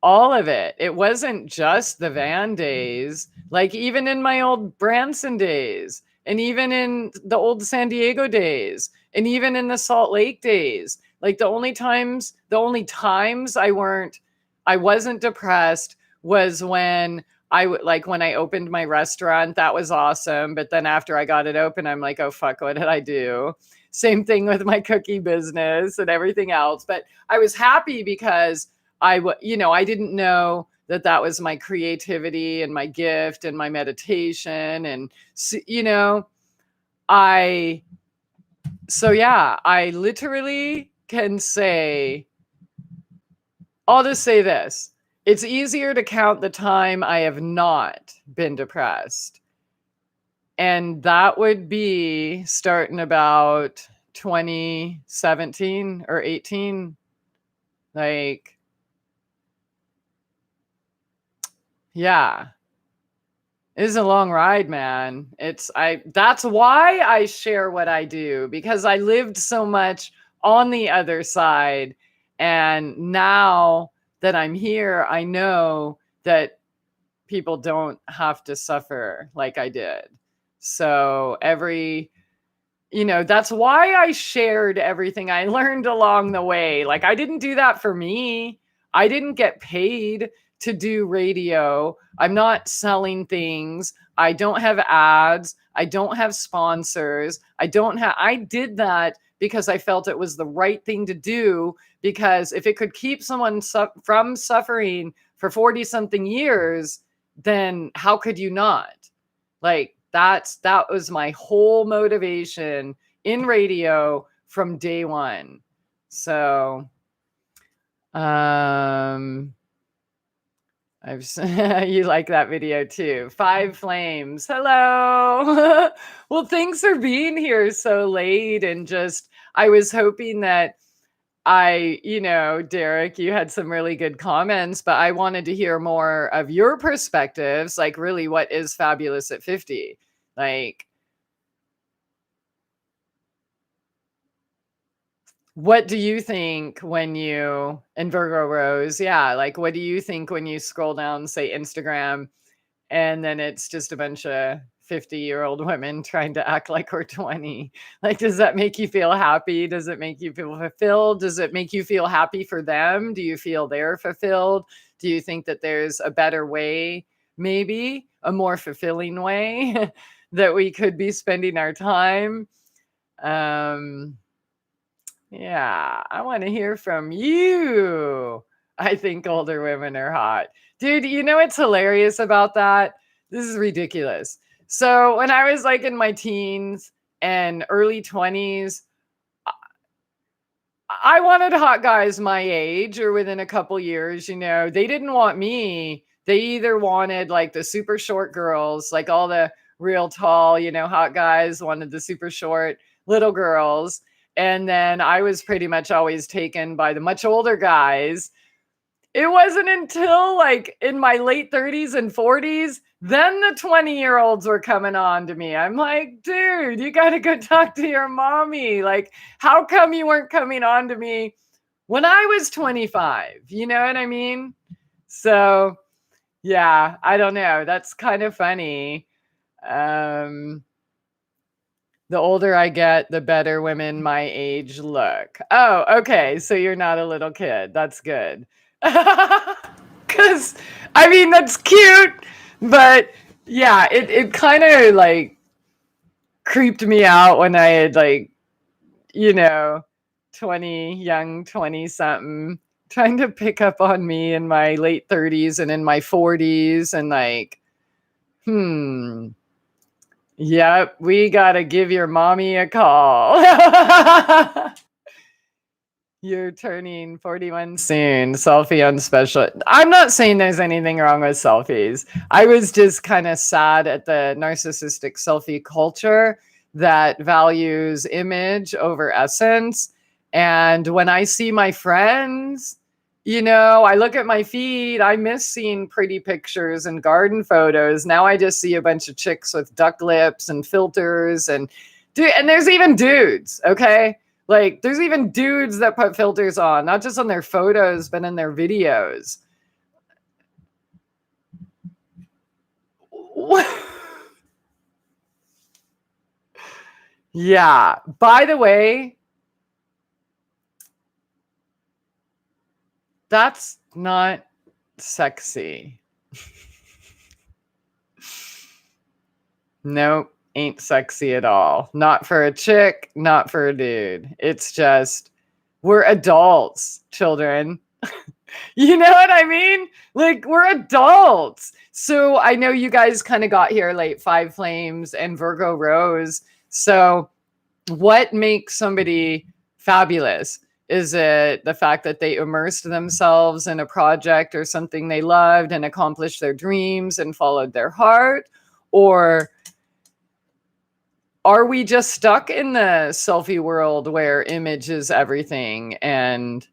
all of it. It wasn't just the van days, like even in my old Branson days, and even in the old San Diego days, and even in the Salt Lake days. Like the only times I weren't I wasn't depressed was when when I opened my restaurant. That was awesome. But then after I got it open, I'm like, oh, fuck, what did I do? Same thing with my cookie business and everything else. But I was happy because I didn't know that that was my creativity and my gift and my meditation. And, I literally can say, I'll just say this. It's easier to count the time I have not been depressed. And that would be starting about 2017 or 18. Like, yeah. It's a long ride, man. That's why I share what I do, because I lived so much on the other side. And now that I'm here, I know that people don't have to suffer like I did. So that's why I shared everything I learned along the way. Like, I didn't do that for me. I didn't get paid to do radio. I'm not selling things. I don't have ads. I don't have sponsors. I did that because I felt it was the right thing to do, because if it could keep someone from suffering for 40 something years, then how could you not? Like, that was my whole motivation in radio from day one. So, you like that video too. 5 Flames. Hello. Well, thanks for being here so late. And I was hoping that Derek, you had some really good comments, but I wanted to hear more of your perspectives. Like, really, what is fabulous at 50? Like, what do you think and Virgo Rose? Yeah. Like, what do you think when you scroll down, say, Instagram, and then it's just a bunch of 50-year-old women trying to act like we're 20? Like, does that make you feel happy? Does it make you feel fulfilled? Does it make you feel happy for them? Do you feel they're fulfilled? Do you think that there's a better way, maybe a more fulfilling way that we could be spending our time? Yeah, I want to hear from you. I think older women are hot. Dude, you know what's hilarious about that? This is ridiculous. So when I was like in my teens and early 20s, I wanted hot guys my age or within a couple years. They didn't want me. They either wanted like the super short girls, like all the real tall, hot guys wanted the super short little girls. And then I was pretty much always taken by the much older guys. It wasn't until like in my late 30s and 40s, then the 20-year-olds were coming on to me. I'm like, dude, you got to go talk to your mommy. Like, how come you weren't coming on to me when I was 25? You know what I mean? So, yeah, I don't know. That's kind of funny. The older I get, the better women my age look. Oh, okay. So you're not a little kid. That's good. Because, that's cute. But yeah, it kind of like creeped me out when I had 20 something trying to pick up on me in my late 30s and in my 40s and yep, we gotta give your mommy a call. You're turning 41 soon. Selfie on special. I'm not saying there's anything wrong with selfies. I was just kind of sad at the narcissistic selfie culture that values image over essence. And when I see my friends, I look at my feed, I miss seeing pretty pictures and garden photos. Now I just see a bunch of chicks with duck lips and filters and there's even dudes, okay? Like, there's even dudes that put filters on, not just on their photos, but in their videos. Yeah. By the way, that's not sexy. Nope, ain't sexy at all. Not for a chick, not for a dude. It's just, we're adults, children. You know what I mean? Like, we're adults. So I know you guys kind of got here late, Five Flames and Virgo Rose. So what makes somebody fabulous? Is it the fact that they immersed themselves in a project or something they loved and accomplished their dreams and followed their heart? Or are we just stuck in the selfie world where image is everything? And,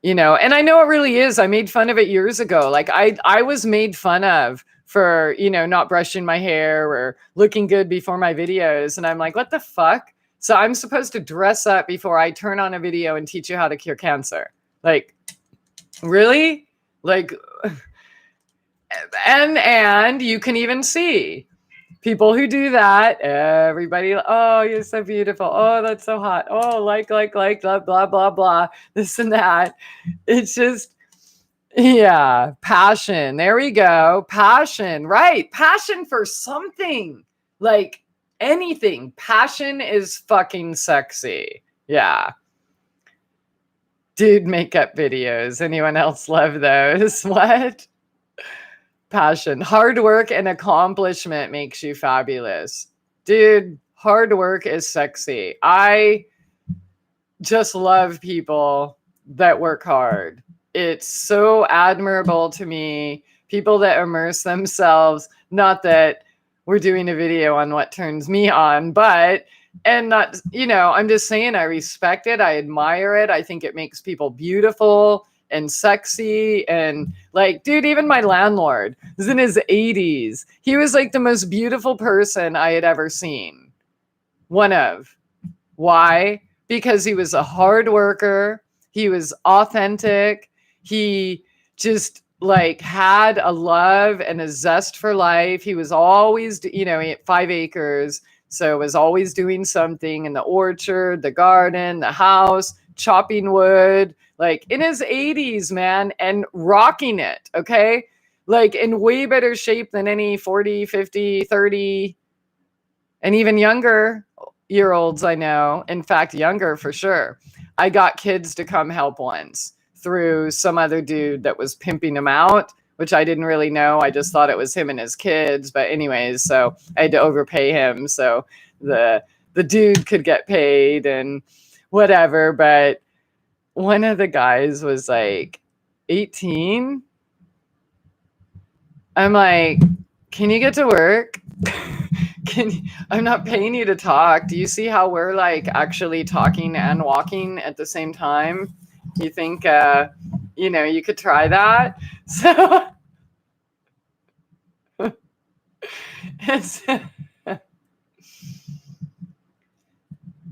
you know, and I know it really is. I made fun of it years ago. Like I was made fun of for, you know, not brushing my hair or looking good before my videos. And I'm like, what the fuck? So I'm supposed to dress up before I turn on a video and teach you how to cure cancer. Like, really? Like, and you can even see people who do that, everybody, oh, you're so beautiful. Oh, that's so hot. Oh, like, blah, blah, blah, blah, this and that. It's just, yeah, passion. There we go. Passion, right? Passion for something, like anything. Passion is fucking sexy. Yeah. Dude, makeup videos. Anyone else love those? What? Passion. Hard work and accomplishment makes you fabulous. Dude, hard work is sexy. I just love people that work hard. It's so admirable to me. People that immerse themselves, not that we're doing a video on what turns me on, but, and not, you know, I'm just saying I respect it. I admire it. I think it makes people beautiful and sexy. And like, dude, even my landlord was in his 80s. He was like the most beautiful person I had ever seen. One of. Why? Because he was a hard worker. He was authentic. He just like had a love and a zest for life. He was always, you know, he had 5 acres. So was always doing something in the orchard, the garden, the house, chopping wood, like in his 80s, man, and rocking it. Okay. Like in way better shape than any 40, 50, 30, and even younger year olds I know. In fact, younger for sure. I got kids to come help once through some other dude that was pimping him out, which I didn't really know. I just thought it was him and his kids. But anyways, so I had to overpay him so the dude could get paid and whatever. But one of the guys was like 18. I'm like, can you get to work? I'm not paying you to talk. Do you see how we're like actually talking and walking at the same time? You think, you know, you could try that? So it's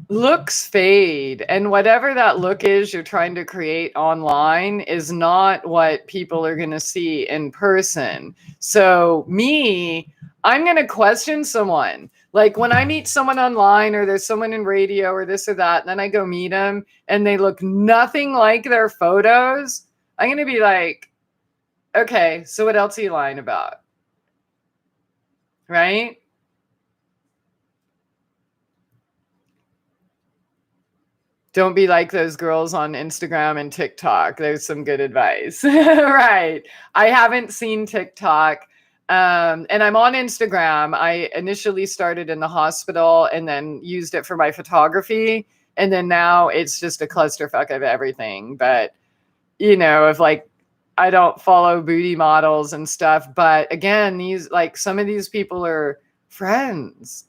looks fade, and whatever that look is you're trying to create online is not what people are going to see in person. So I'm going to question someone. Like when I meet someone online or there's someone in radio or this or that, and then I go meet them and they look nothing like their photos, I'm going to be like, okay, so what else are you lying about? Right? Don't be like those girls on Instagram and TikTok. There's some good advice. Right. I haven't seen TikTok. And I'm on Instagram. I initially started in the hospital and then used it for my photography. And then now it's just a clusterfuck of everything. But, you know, if like, I don't follow booty models and stuff. But again, these, like some of these people are friends.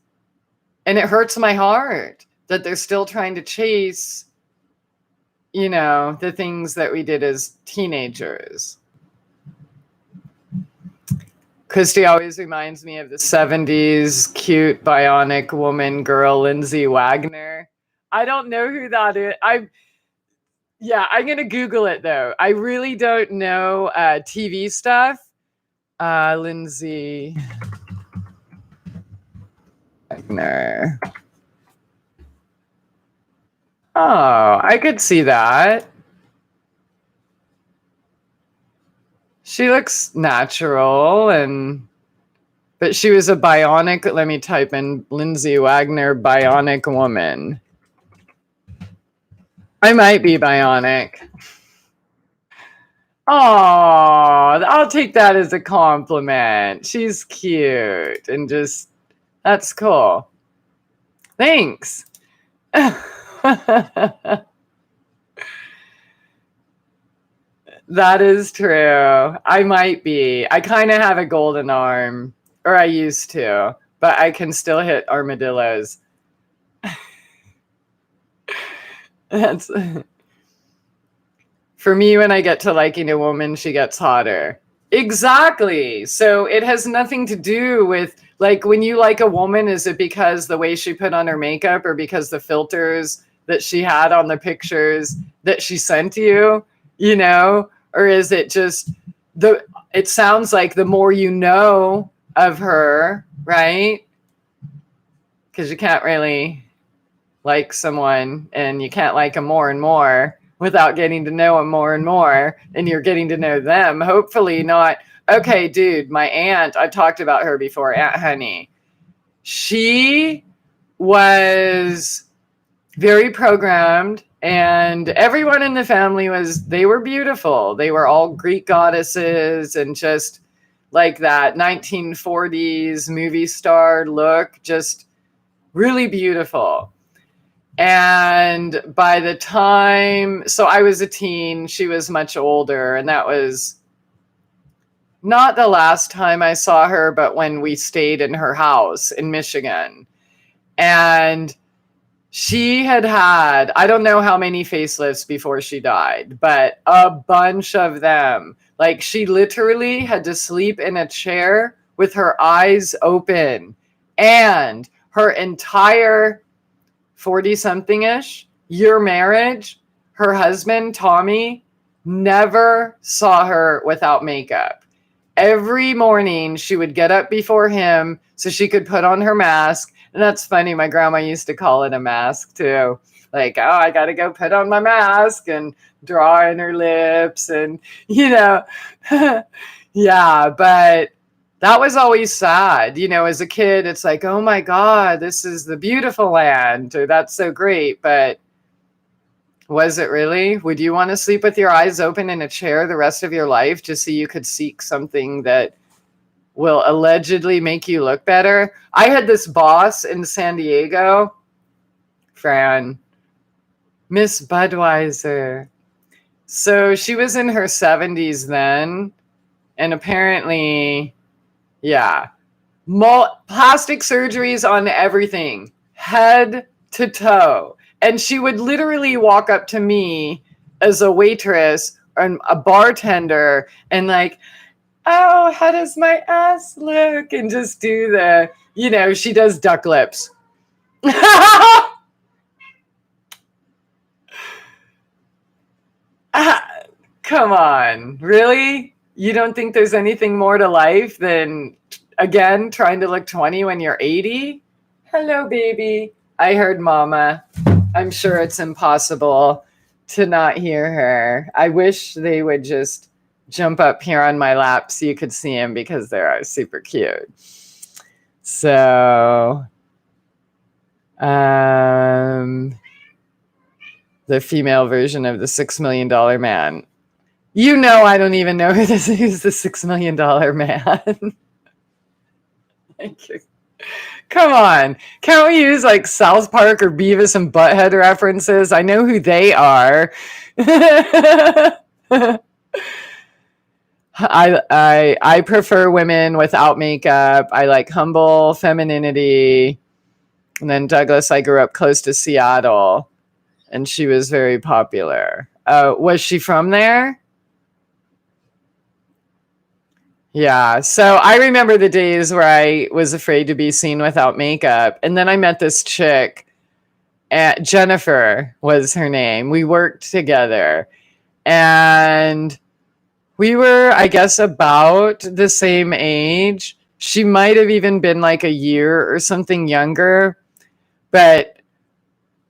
And it hurts my heart that they're still trying to chase, you know, the things that we did as teenagers. Christy always reminds me of the 70s cute bionic woman girl, Lindsay Wagner. I don't know who that is. I'm going to Google it though. I really don't know TV stuff. Lindsay Wagner. Oh, I could see that. She looks natural, but she was a bionic. Let me type in Lindsay Wagner, bionic woman. I might be bionic. Oh, I'll take that as a compliment. She's cute and just, that's cool. Thanks. That is true. I might be. I kind of have a golden arm, or I used to, but I can still hit armadillos. That's for me, when I get to liking a woman, she gets hotter. Exactly. So it has nothing to do with, like, when you like a woman, is it because the way she put on her makeup or because the filters that she had on the pictures that she sent you, you know? Or is it just it sounds like the more you know of her, right? Because you can't really like someone and you can't like them more and more without getting to know them more and more, and you're getting to know them. Hopefully not. Okay, dude, my aunt, I talked about her before, Aunt Honey. She was very programmed, and everyone in the family they were beautiful. They were all Greek goddesses and just like that 1940s movie star look, just really beautiful. And by the time, so I was a teen, she was much older, and that was not the last time I saw her, but when we stayed in her house in Michigan. And she had, I don't know how many facelifts before she died, but a bunch of them. Like, she literally had to sleep in a chair with her eyes open, and her entire 40-something-ish year marriage, her husband, Tommy, never saw her without makeup. Every morning she would get up before him so she could put on her mask. And that's funny. My grandma used to call it a mask too. Like, oh, I got to go put on my mask and draw in her lips and, you know, yeah, but that was always sad. You know, as a kid, it's like, oh my God, this is the beautiful land, or that's so great. But was it really? Would you want to sleep with your eyes open in a chair the rest of your life just so you could seek something that will allegedly make you look better? I had this boss in San Diego, Fran, Miss Budweiser. So she was in her 70s then, and apparently, yeah, plastic surgeries on everything, head to toe. And she would literally walk up to me as a waitress and a bartender and like, oh, how does my ass look? And just do the, you know, she does duck lips. Come on, really? You don't think there's anything more to life than, again, trying to look 20 when you're 80? Hello, baby. I heard mama. I'm sure it's impossible to not hear her. I wish they would just jump up here on my lap so you could see them, because they're super cute. So, the female version of the $6 Million Man. You know, I don't even know who's the $6 Million Man. Come on. Can't we use like South Park or Beavis and Butthead references? I know who they are. I prefer women without makeup. I like humble femininity. And then Douglas, I grew up close to Seattle, and she was very popular. Was she from there? Yeah. So I remember the days where I was afraid to be seen without makeup. And then I met this chick, Jennifer was her name. We worked together, and we were, I guess, about the same age. She might have even been like a year or something younger, but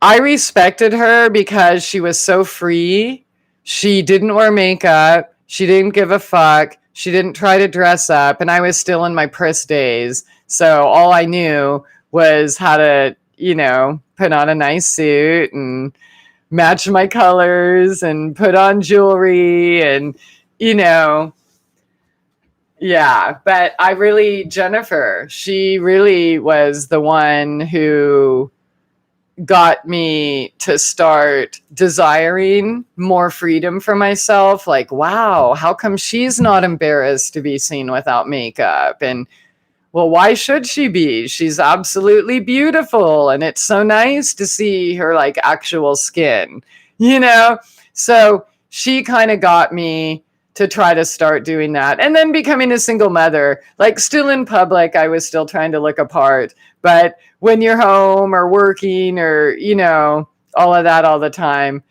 I respected her because she was so free. She didn't wear makeup. She didn't give a fuck. She didn't try to dress up, and I was still in my press days. So all I knew was how to, put on a nice suit and match my colors and put on jewelry and, yeah. But Jennifer, she really was the one who got me to start desiring more freedom for myself. Like, wow, how come she's not embarrassed to be seen without makeup? And well, why should she be? She's absolutely beautiful. And it's so nice to see her like actual skin, So she kind of got me to try to start doing that. And then becoming a single mother, like still in public, I was still trying to look apart. But when you're home or working or, all of that all the time,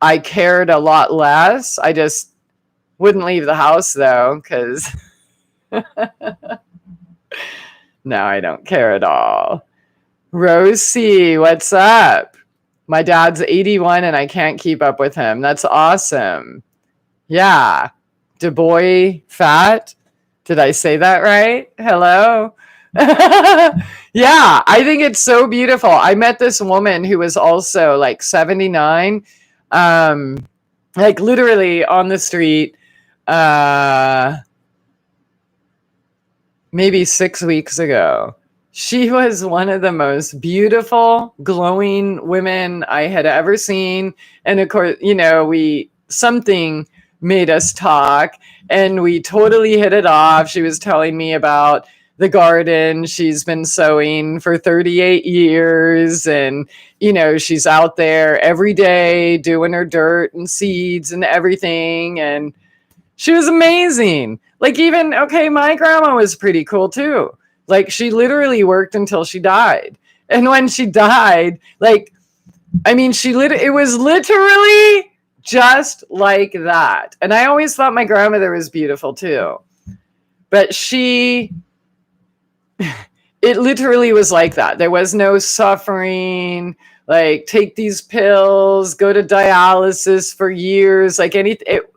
I cared a lot less. I just wouldn't leave the house though, because now I don't care at all. Rosie, what's up? My dad's 81 and I can't keep up with him. That's awesome. Yeah. Du Bois fat. Did I say that right? Hello? Yeah, I think it's so beautiful. I met this woman who was also like 79, like literally on the street, maybe 6 weeks ago. She was one of the most beautiful, glowing women I had ever seen. And of course, something made us talk and we totally hit it off. She was telling me about the garden she's been sowing for 38 years. And, she's out there every day doing her dirt and seeds and everything. And she was amazing. Like my grandma was pretty cool too. Like she literally worked until she died. And when she died, it was literally just like that. And I always thought my grandmother was beautiful too. But it literally was like that. There was no suffering, like take these pills, go to dialysis for years,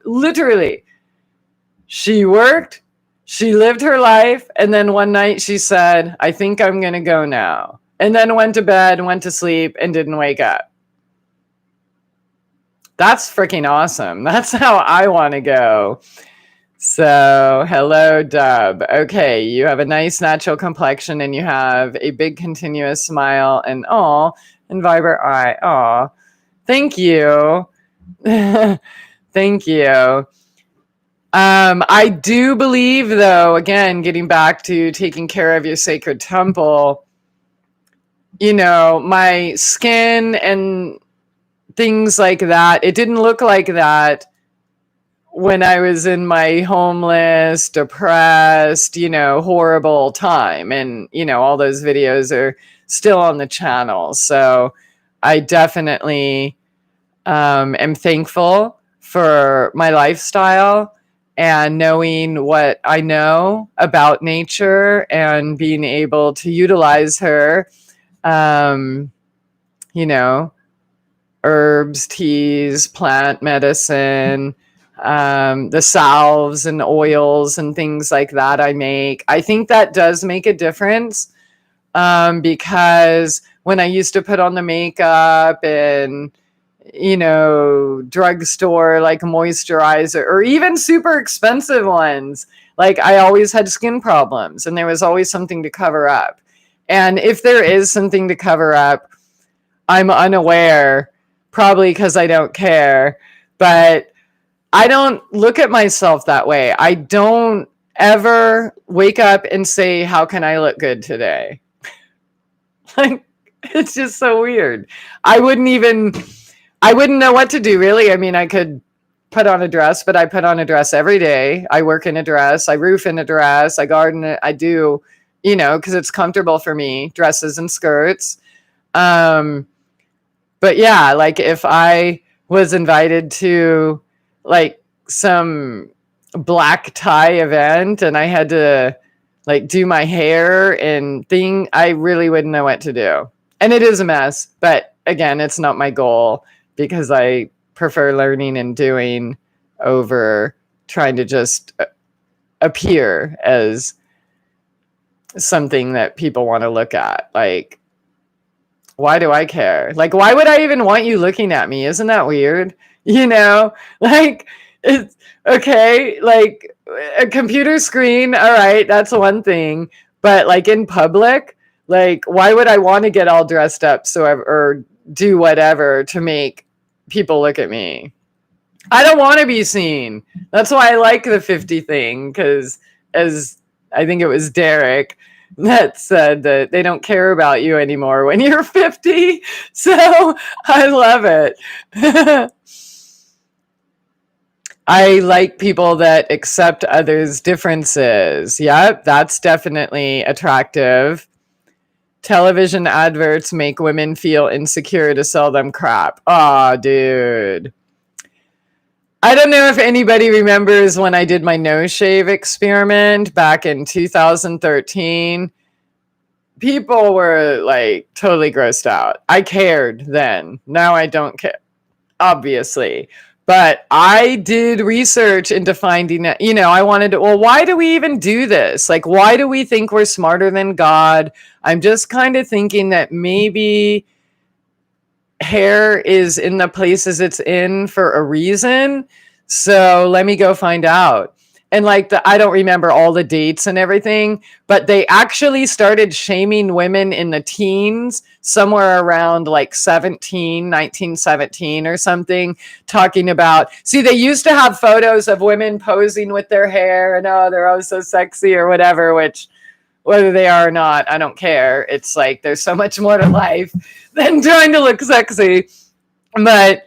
literally. She worked, she lived her life, and then one night she said, I think I'm going to go now. And then went to bed, went to sleep, and didn't wake up. That's freaking awesome. That's how I want to go. So, hello, Dub. Okay, you have a nice natural complexion and you have a big continuous smile and vibrant eye. Thank you. Thank you. I do believe, though, again, getting back to taking care of your sacred temple, my skin and things like that, it didn't look like that when I was in my homeless, depressed, horrible time. And, all those videos are still on the channel. So I definitely am thankful for my lifestyle and knowing what I know about nature and being able to utilize her, herbs, teas, plant medicine, the salves and oils and things like that I make. I think that does make a difference because when I used to put on the makeup and drugstore like moisturizer or even super expensive ones, like I always had skin problems and there was always something to cover up. And if there is something to cover up, I'm unaware, probably because I don't care, but I don't look at myself that way. I don't ever wake up and say, how can I look good today? It's just so weird. I wouldn't know what to do, really. I mean, I could put on a dress, but I put on a dress every day. I work in a dress. I roof in a dress. I garden it. I do, because it's comfortable for me, dresses and skirts. But yeah, like if I was invited to like some black tie event and I had to like do my hair and thing, I really wouldn't know what to do. And it is a mess, but again, it's not my goal because I prefer learning and doing over trying to just appear as something that people want to look at. Like, why do I care? Like, why would I even want you looking at me? Isn't that weird? You know, like, it's okay. Like, a computer screen, all right, that's one thing. But like in public, like, why would I want to get all dressed up or do whatever to make people look at me? I don't want to be seen. That's why I like the 50 thing, because as I think it was Derek that said that they don't care about you anymore when you're 50. So I love it. I like people that accept others' differences. Yep, that's definitely attractive. Television adverts make women feel insecure to sell them crap. Aw, dude. I don't know if anybody remembers when I did my no shave experiment back in 2013. People were like totally grossed out. I cared then. Now I don't care, obviously. But I did research into finding that, I wanted to, well, why do we even do this? Like, why do we think we're smarter than God? I'm just kind of thinking that maybe hair is in the places it's in for a reason. So let me go find out. And like I don't remember all the dates and everything, but they actually started shaming women in the teens somewhere around like 1917 or something, talking about, see, they used to have photos of women posing with their hair and, oh, they're all so sexy or whatever, which whether they are or not, I don't care. It's like there's so much more to life than trying to look sexy. But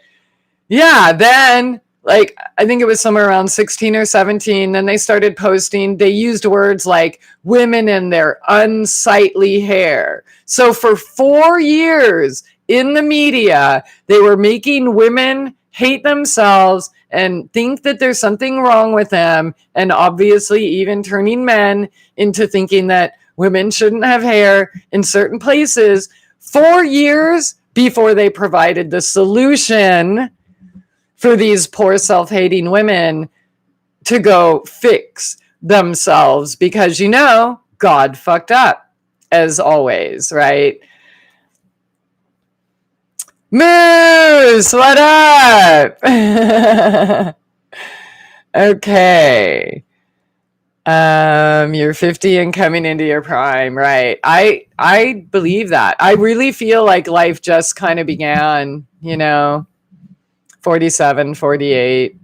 yeah, then like I think it was somewhere around 16 or 17, then they started posting, they used words like women and their unsightly hair. So for 4 years in the media, they were making women hate themselves and think that there's something wrong with them, and obviously even turning men into thinking that women shouldn't have hair in certain places 4 years before they provided the solution for these poor self-hating women to go fix themselves, because God fucked up as always, right? Moose, what up? Okay. You're 50 and coming into your prime, right? I believe that. I really feel like life just kind of began, 47, 48.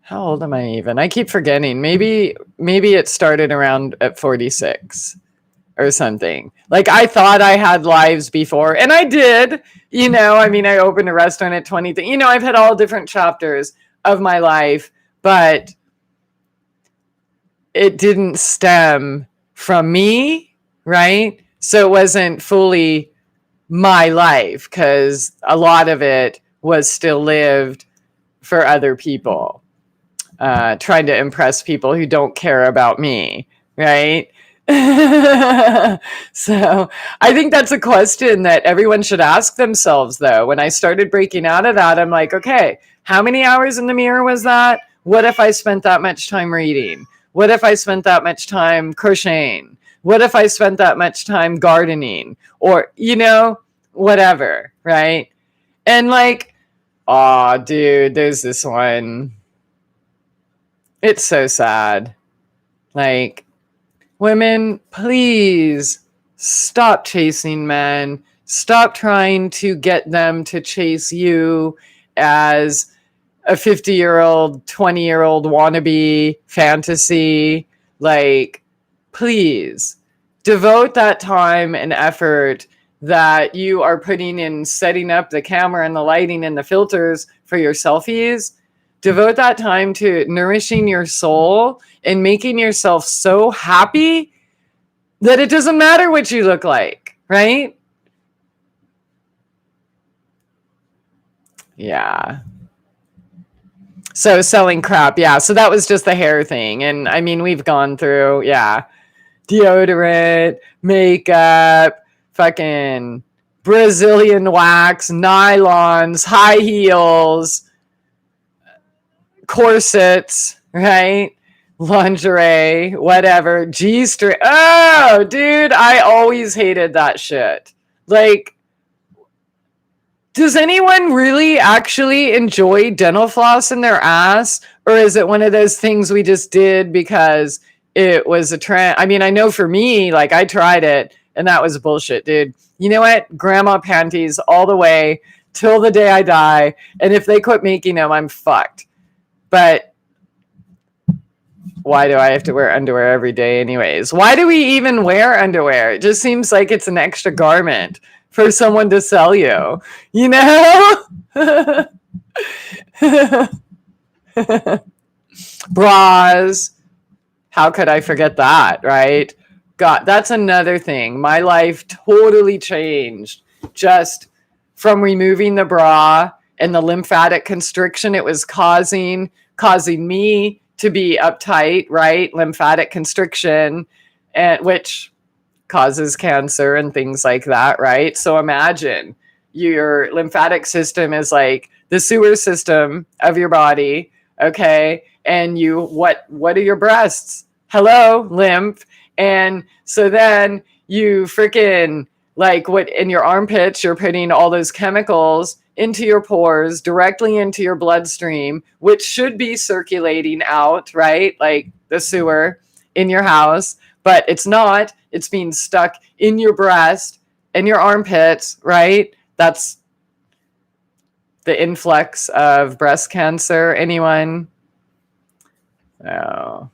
How old am I even? I keep forgetting. Maybe it started around at 46 or something. Like I thought I had lives before, and I did. I opened a restaurant at 20. I've had all different chapters of my life, but it didn't stem from me, right? So it wasn't fully my life, because a lot of it was still lived for other people, trying to impress people who don't care about me, right? So I think that's a question that everyone should ask themselves, though. When I started breaking out of that, I'm like, okay, how many hours in the mirror was that? What if I spent that much time reading? What if I spent that much time crocheting? What if I spent that much time gardening? Or, whatever, right? And like, oh, dude, there's this one. It's so sad. Like, women, please stop chasing men. Stop trying to get them to chase you as a 50-year-old, 20-year-old wannabe fantasy. Like, please devote that time and effort that you are putting in setting up the camera and the lighting and the filters for your selfies. Devote that time to nourishing your soul and making yourself so happy that it doesn't matter what you look like, right? Yeah. So selling crap. Yeah. So that was just the hair thing. And we've gone through, deodorant, makeup, fucking Brazilian wax, nylons, high heels, corsets, right? Lingerie, whatever, G-string. Oh, dude, I always hated that shit. Like, does anyone really actually enjoy dental floss in their ass? Or is it one of those things we just did because it was a trend? I mean, I know for me, like, I tried it and that was bullshit, dude. You know what? Grandma panties all the way till the day I die. And if they quit making them, I'm fucked. But why do I have to wear underwear every day anyways? Why do we even wear underwear? It just seems like it's an extra garment for someone to sell you, you know? Bras. How could I forget that, right? God, that's another thing. My life totally changed just from removing the bra and the lymphatic constriction it was causing me to be uptight, right? Lymphatic constriction, and which causes cancer and things like that, right? So imagine your lymphatic system is like the sewer system of your body, okay? And what are your breasts? Hello, lymph. And so then you freaking, like, what in your armpits, you're putting all those chemicals into your pores, directly into your bloodstream, which should be circulating out, right? Like the sewer in your house, but it's not. It's being stuck in your breast and your armpits, right? That's the influx of breast cancer. Anyone? Oh.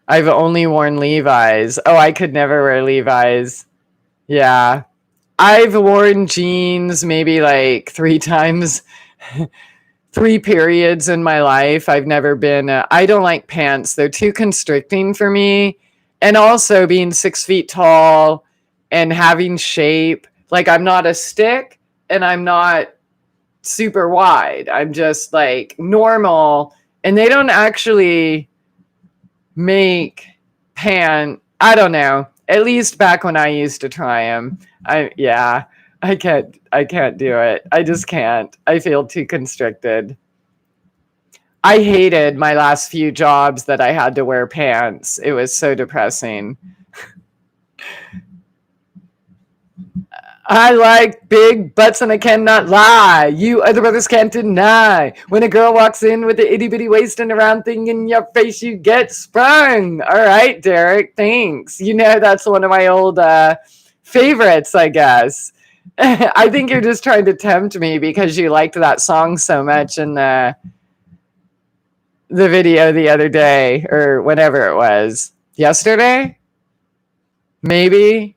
I've only worn Levi's. Oh, I could never wear Levi's. Yeah. I've worn jeans maybe like 3 times, 3 periods in my life. I've never been, I don't like pants. They're too constricting for me. And also being 6 feet tall and having shape. Like, I'm not a stick and I'm not super wide. I'm just like normal. And they don't actually make I don't know. At least back when I used to try them. I can't do it. I just can't. I feel too constricted. I hated my last few jobs that I had to wear pants. It was so depressing. I like big butts and I cannot lie. You other brothers can't deny. When a girl walks in with the itty bitty waist and a round thing in your face, you get sprung. All right, Derek, thanks. You know, that's one of my old favorites, I guess. I think you're just trying to tempt me because you liked that song so much in the video the other day or whenever it was. Yesterday? Maybe?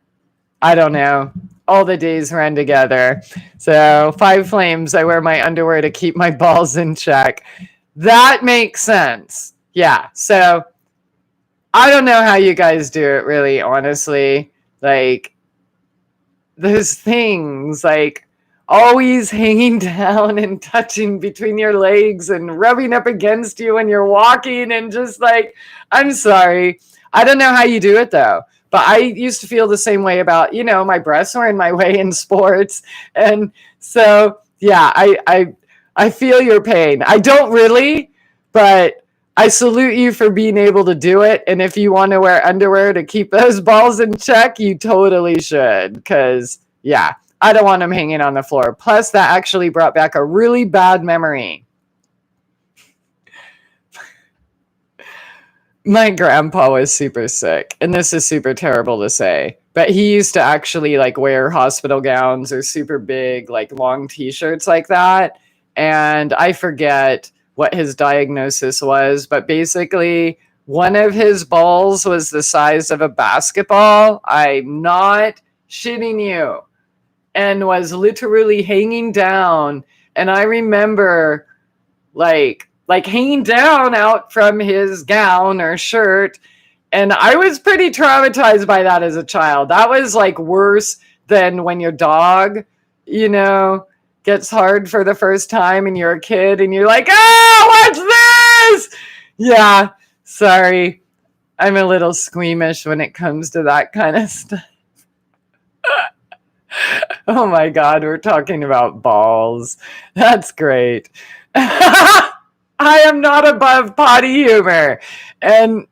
I don't know. All the days run together. So 5 flames, I wear my underwear to keep my balls in check. That makes sense. Yeah. So I don't know how you guys do it, really, honestly. Like, those things, like always hanging down and touching between your legs and rubbing up against you when you're walking and just like, I'm sorry. I don't know how you do it though. But I used to feel the same way about, you know, my breasts were in my way in sports. And so, yeah, I feel your pain. I don't really, but I salute you for being able to do it. And if you want to wear underwear to keep those balls in check, you totally should. Because, yeah, I don't want them hanging on the floor. Plus, that actually brought back a really bad memory. My grandpa was super sick, and this is super terrible to say, but he used to actually like wear hospital gowns or super big, like long t-shirts like that. And I forget what his diagnosis was, but basically one of his balls was the size of a basketball. I'm not shitting you. And was literally hanging down. And I remember like hanging down out from his gown or shirt. And I was pretty traumatized by that as a child. That was like worse than when your dog, you know, gets hard for the first time and you're a kid and you're like, oh, what's this? Yeah, sorry. I'm a little squeamish when it comes to that kind of stuff. Oh my God, we're talking about balls. That's great. I am not above potty humor. And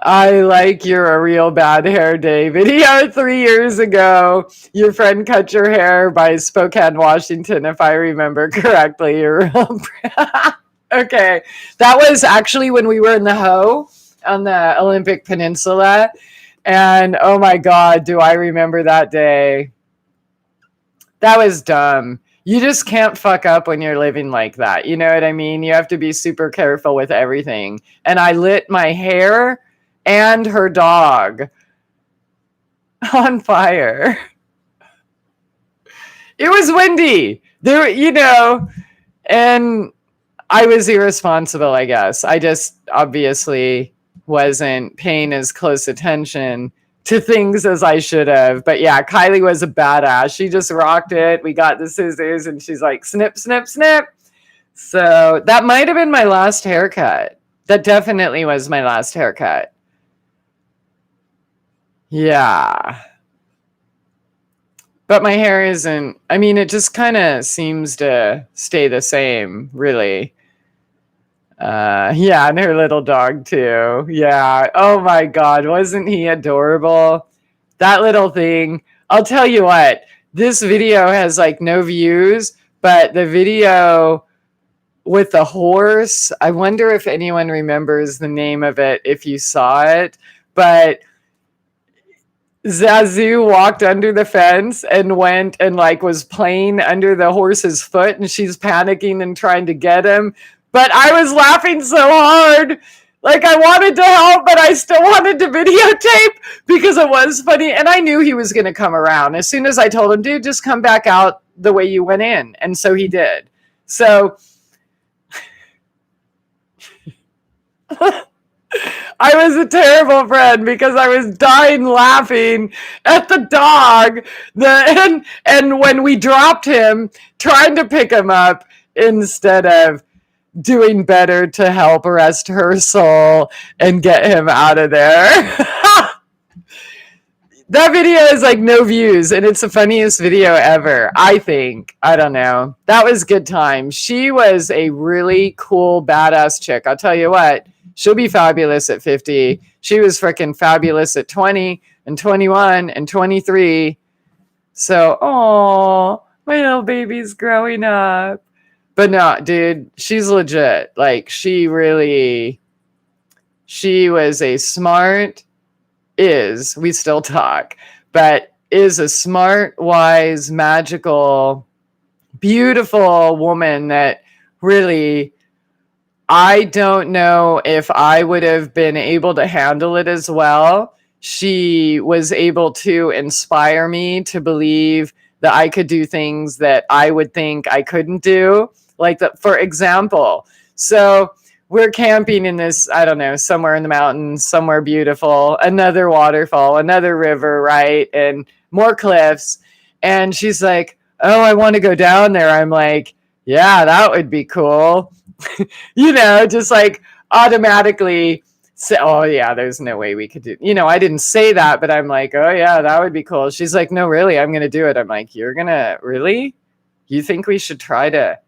I like You're a Real Bad Hair Day video 3 years ago. Your friend cut your hair by Spokane, Washington, if I remember correctly. You're real okay. That was actually when we were in the Ho on the Olympic Peninsula. And oh my God, do I remember that day. That was dumb. You just can't fuck up when you're living like that. You know what I mean? You have to be super careful with everything. And I lit my hair and her dog on fire. It was windy. There, and I was irresponsible, I guess. I just obviously wasn't paying as close attention to things as I should have. But yeah, Kylie was a badass. She just rocked it. We got the scissors and she's like, snip, snip, snip. So that might have been my last haircut. That definitely was my last haircut. Yeah. But my hair isn't, I mean, it just kind of seems to stay the same, really. Yeah, and her little dog too. Yeah. Oh my God, wasn't he adorable? That little thing. I'll tell you what, this video has like no views, but the video with the horse, I wonder if anyone remembers the name of it if you saw it, but Zazu walked under the fence and went and like was playing under the horse's foot and she's panicking and trying to get him. But I was laughing so hard. Like I wanted to help, but I still wanted to videotape because it was funny. And I knew he was going to come around. As soon as I told him, dude, just come back out the way you went in. And so he did. So I was a terrible friend because I was dying laughing at the dog. And when we dropped him, trying to pick him up instead of doing better to help rest her soul and get him out of there. That video is like no views, and it's the funniest video ever, I think. I don't know. That was good time. She was a really cool, badass chick. I'll tell you what. She'll be fabulous at 50. She was freaking fabulous at 20 and 21 and 23. So, oh, my little baby's growing up. But no, dude, she's legit. Like, she was a smart, we still talk, but is a smart, wise, magical, beautiful woman that really, I don't know if I would have been able to handle it as well. She was able to inspire me to believe that I could do things that I would think I couldn't do. Like, for example, so we're camping in this, I don't know, somewhere in the mountains, somewhere beautiful, another waterfall, another river, right? And more cliffs. And she's like, oh, I want to go down there. I'm like, yeah, that would be cool. Just like automatically say, oh yeah, there's no way we could do, I didn't say that, but I'm like, oh yeah, that would be cool. She's like, no, really, I'm going to do it. I'm like, you're going to really? You think we should try to?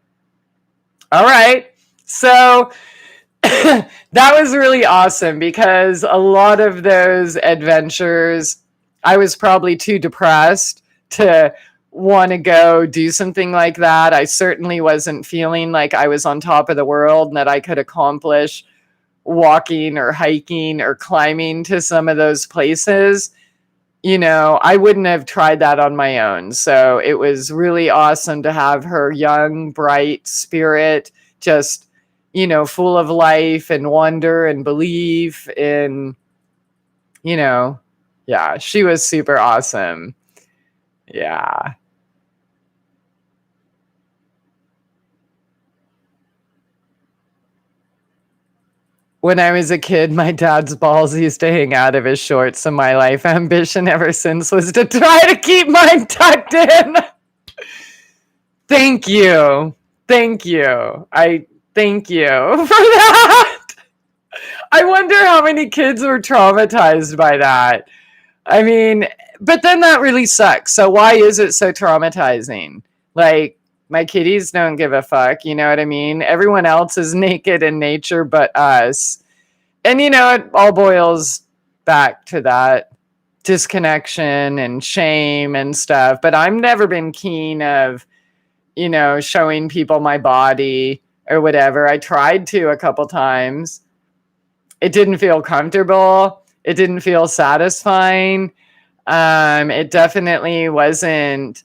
All right. So that was really awesome because a lot of those adventures, I was probably too depressed to want to go do something like that. I certainly wasn't feeling like I was on top of the world and that I could accomplish walking or hiking or climbing to some of those places. I wouldn't have tried that on my own. So it was really awesome to have her young, bright spirit, just, full of life and wonder and belief in, yeah, she was super awesome. Yeah. When I was a kid, my dad's balls used to hang out of his shorts, so my life ambition ever since was to try to keep mine tucked in. Thank you. Thank you. I thank you for that. I wonder how many kids were traumatized by that. I mean, but then that really sucks. So why is it so traumatizing? Like, my kitties don't give a fuck, you know what I mean? Everyone else is naked in nature but us. And, you know, it all boils back to that disconnection and shame and stuff. But I've never been keen of, you know, showing people my body or whatever. I tried to a couple times. It didn't feel comfortable. It didn't feel satisfying. It definitely wasn't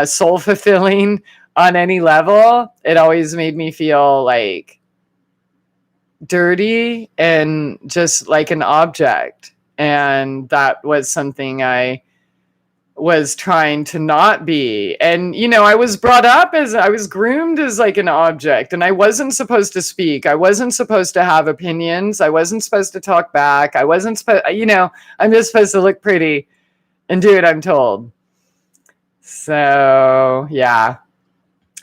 soul fulfilling on any level. It always made me feel like dirty and just like an object. And that was something I was trying to not be. And, you know, I was brought up as, I was groomed as like an object, and I wasn't supposed to speak. I wasn't supposed to have opinions. I wasn't supposed to talk back. I wasn't supposed, you know, I'm just supposed to look pretty and do what I'm told. So, yeah.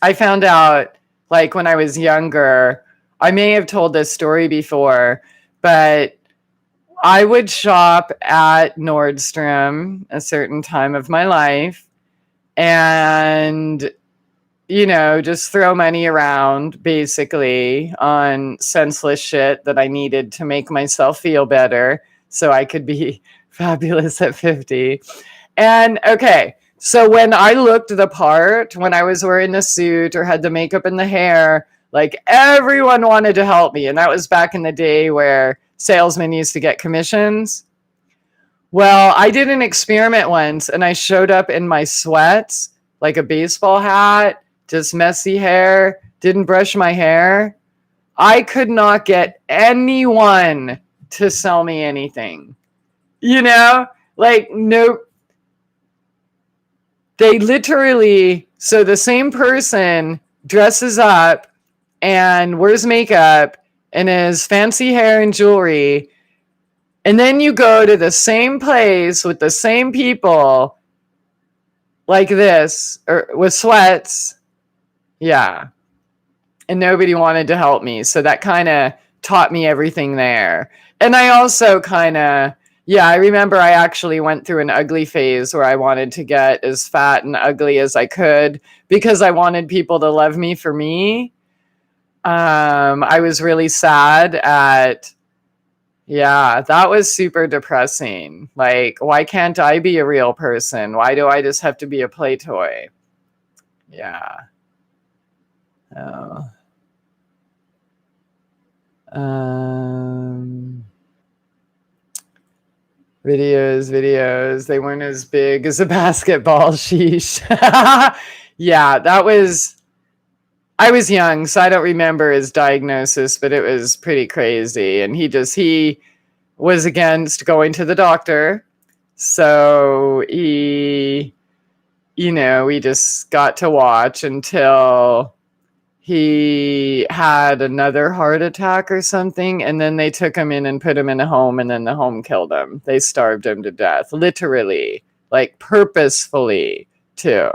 I found out, like, when I was younger, I may have told this story before, but I would shop at Nordstrom a certain time of my life and, you know, just throw money around basically on senseless shit that I needed to make myself feel better so I could be fabulous at 50. And okay, so when I looked the part, when I was wearing the suit or had the makeup and the hair, like everyone wanted to help me. And that was back in the day where salesmen used to get commissions. Well, I did an experiment once and I showed up in my sweats, like a baseball hat, just messy hair, didn't brush my hair. I could not get anyone to sell me anything. You know, like, no. They literally, so the same person dresses up and wears makeup and has fancy hair and jewelry, and then you go to the same place with the same people like this, or with sweats. Yeah. And nobody wanted to help me. So that kind of taught me everything there. And I also kind of, yeah, I remember I actually went through an ugly phase where I wanted to get as fat and ugly as I could because I wanted people to love me for me. I was really sad at, yeah, that was super depressing. Like, why can't I be a real person? Why do I just have to be a play toy? Yeah. Oh. Videos. They weren't as big as a basketball. Sheesh. Yeah, that was, I was young, so I don't remember his diagnosis, but it was pretty crazy. And he was against going to the doctor. So he, you know, we just got to watch until he had another heart attack or something, and then they took him in and put him in a home, and then the home killed him. They starved him to death, literally, like purposefully too.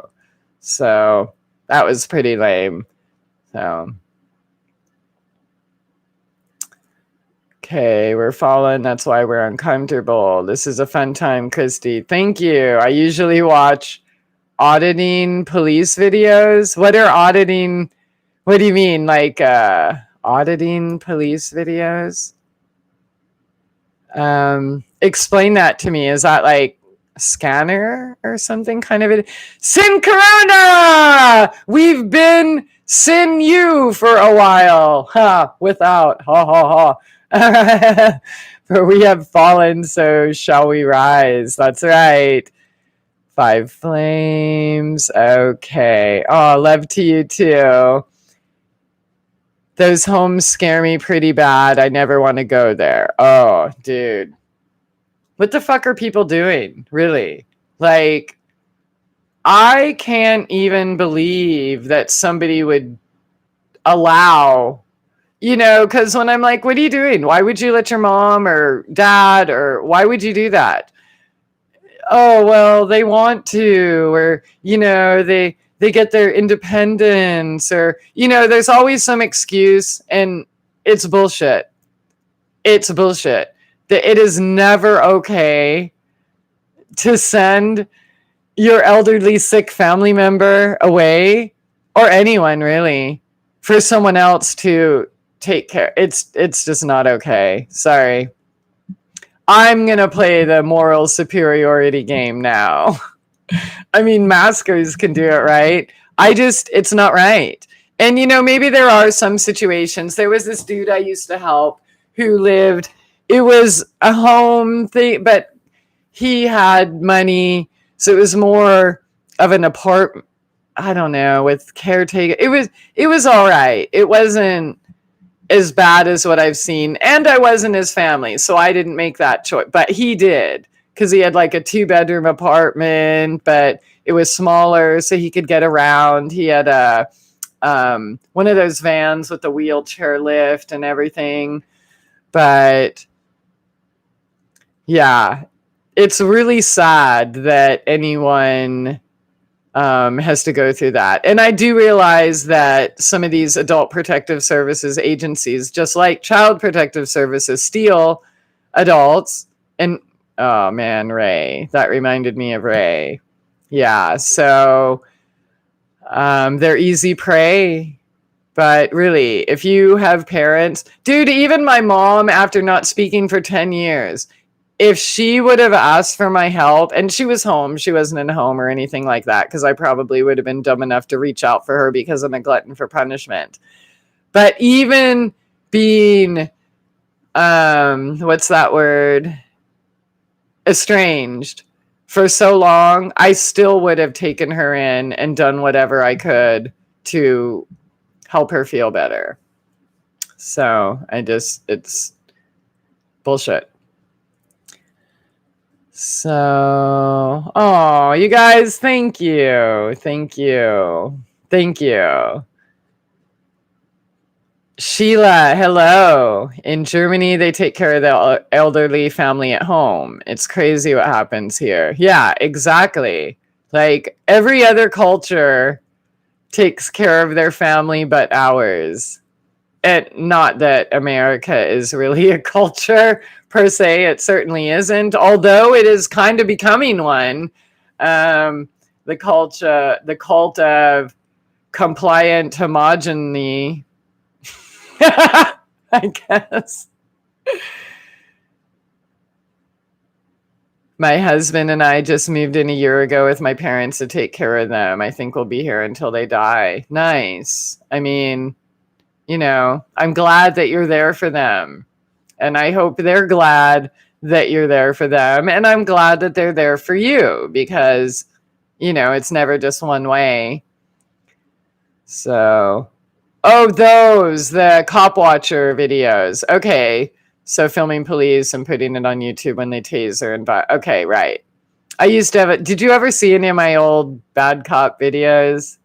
So that was pretty lame. So okay, we're falling. That's why we're uncomfortable. This is a fun time, Christy. Thank you. I usually watch auditing police videos. What are auditing? What do you mean, like auditing police videos? Explain that to me. Is that like a scanner or something kind of it? Sin Corona! We've been sin you for a while. Ha, without. Ha ha ha. For we have fallen, so shall we rise. That's right. 5 flames. Okay. Oh, love to you too. Those homes scare me pretty bad. I never want to go there. Oh, dude. What the fuck are people doing? Really? Like, I can't even believe that somebody would allow, you know, because when I'm like, what are you doing? Why would you let your mom or dad, or why would you do that? Oh, well, they want to, or, you know, they get their independence, or, you know, there's always some excuse, and it's bullshit. It's bullshit. It is never okay to send your elderly sick family member away, or anyone really, for someone else to take care. It's just not okay. Sorry. I'm going to play the moral superiority game now. I mean, maskers can do it, right? It's not right. And, maybe there are some situations. There was this dude I used to help who lived, it was a home thing, but he had money. So it was more of an apartment. I don't know, with caretaker. It was all right. It wasn't as bad as what I've seen. And I wasn't his family. So I didn't make that choice, but he did. Because he had like a 2-bedroom apartment, but it was smaller so he could get around. He had a one of those vans with the wheelchair lift and everything. But yeah, it's really sad that anyone has to go through that. And I do realize that some of these adult protective services agencies, just like child protective services, steal adults. And oh man, Ray, that reminded me of Ray. Yeah, so they're easy prey. But really, if you have parents, dude, even my mom, after not speaking for 10 years, if she would have asked for my help, and she was home, she wasn't in a home or anything like that, because I probably would have been dumb enough to reach out for her because I'm a glutton for punishment. But even being, what's that word? Estranged for so long, I still would have taken her in and done whatever I could to help her feel better. So it's bullshit. So, oh, you guys, thank you. Sheila, hello. In Germany, they take care of the elderly family at home. It's crazy what happens here. Yeah, exactly. Like every other culture takes care of their family but ours. And not that America is really a culture per se. It certainly isn't, although it is kind of becoming one. The cult of compliant homogeny, I guess. My husband and I just moved in a year ago with my parents to take care of them. I think we'll be here until they die. Nice. I mean, I'm glad that you're there for them. And I hope they're glad that you're there for them. And I'm glad that they're there for you because, it's never just one way. So, the cop watcher videos. Okay. So filming police and putting it on YouTube when they taser and okay, right. I used to have did you ever see any of my old bad cop videos?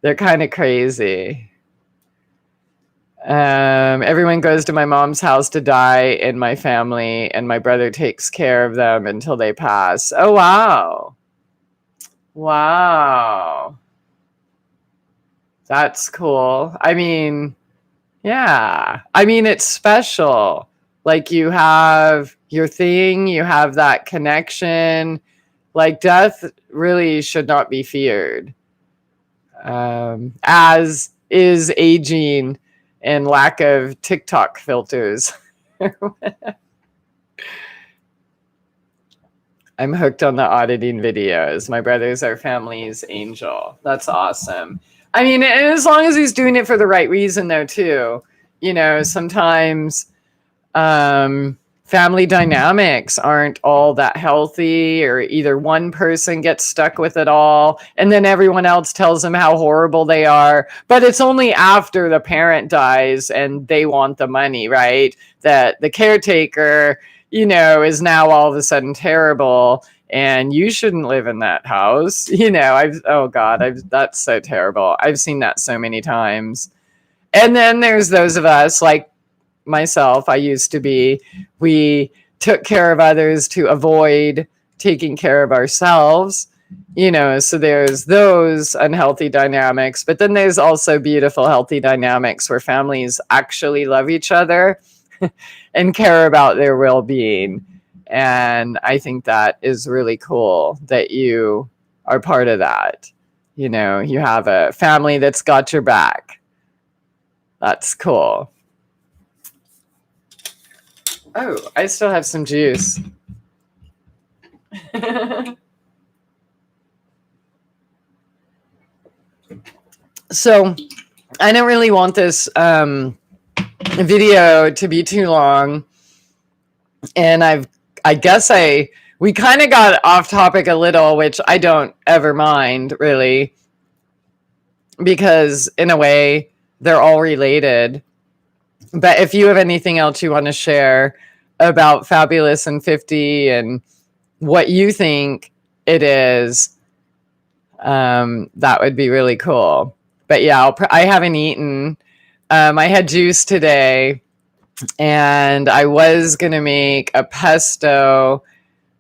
They're kind of crazy. Everyone goes to my mom's house to die in my family, and my brother takes care of them until they pass. Oh, wow. Wow. That's cool. I mean, yeah. I mean, it's special. Like you have your thing, you have that connection. Like death really should not be feared. As is aging and lack of TikTok filters. I'm hooked on the auditing videos. My brother's our family's angel. That's awesome. I mean, and as long as he's doing it for the right reason, though, too. Sometimes family dynamics aren't all that healthy, or either one person gets stuck with it all and then everyone else tells them how horrible they are. But it's only after the parent dies and they want the money, right? That the caretaker, is now all of a sudden terrible and you shouldn't live in that house. That's so terrible. I've seen that so many times. And then there's those of us like myself, we took care of others to avoid taking care of ourselves, so there's those unhealthy dynamics, but then there's also beautiful, healthy dynamics where families actually love each other and care about their well-being. And I think that is really cool that you are part of that. You know, you have a family that's got your back. That's cool. Oh, I still have some juice. So I don't really want this video to be too long. And we kind of got off topic a little, which I don't ever mind really, because in a way they're all related. But if you have anything else you want to share about Fabulous and 50 and what you think it is, that would be really cool. But yeah, I haven't eaten. I had juice today, and I was going to make a pesto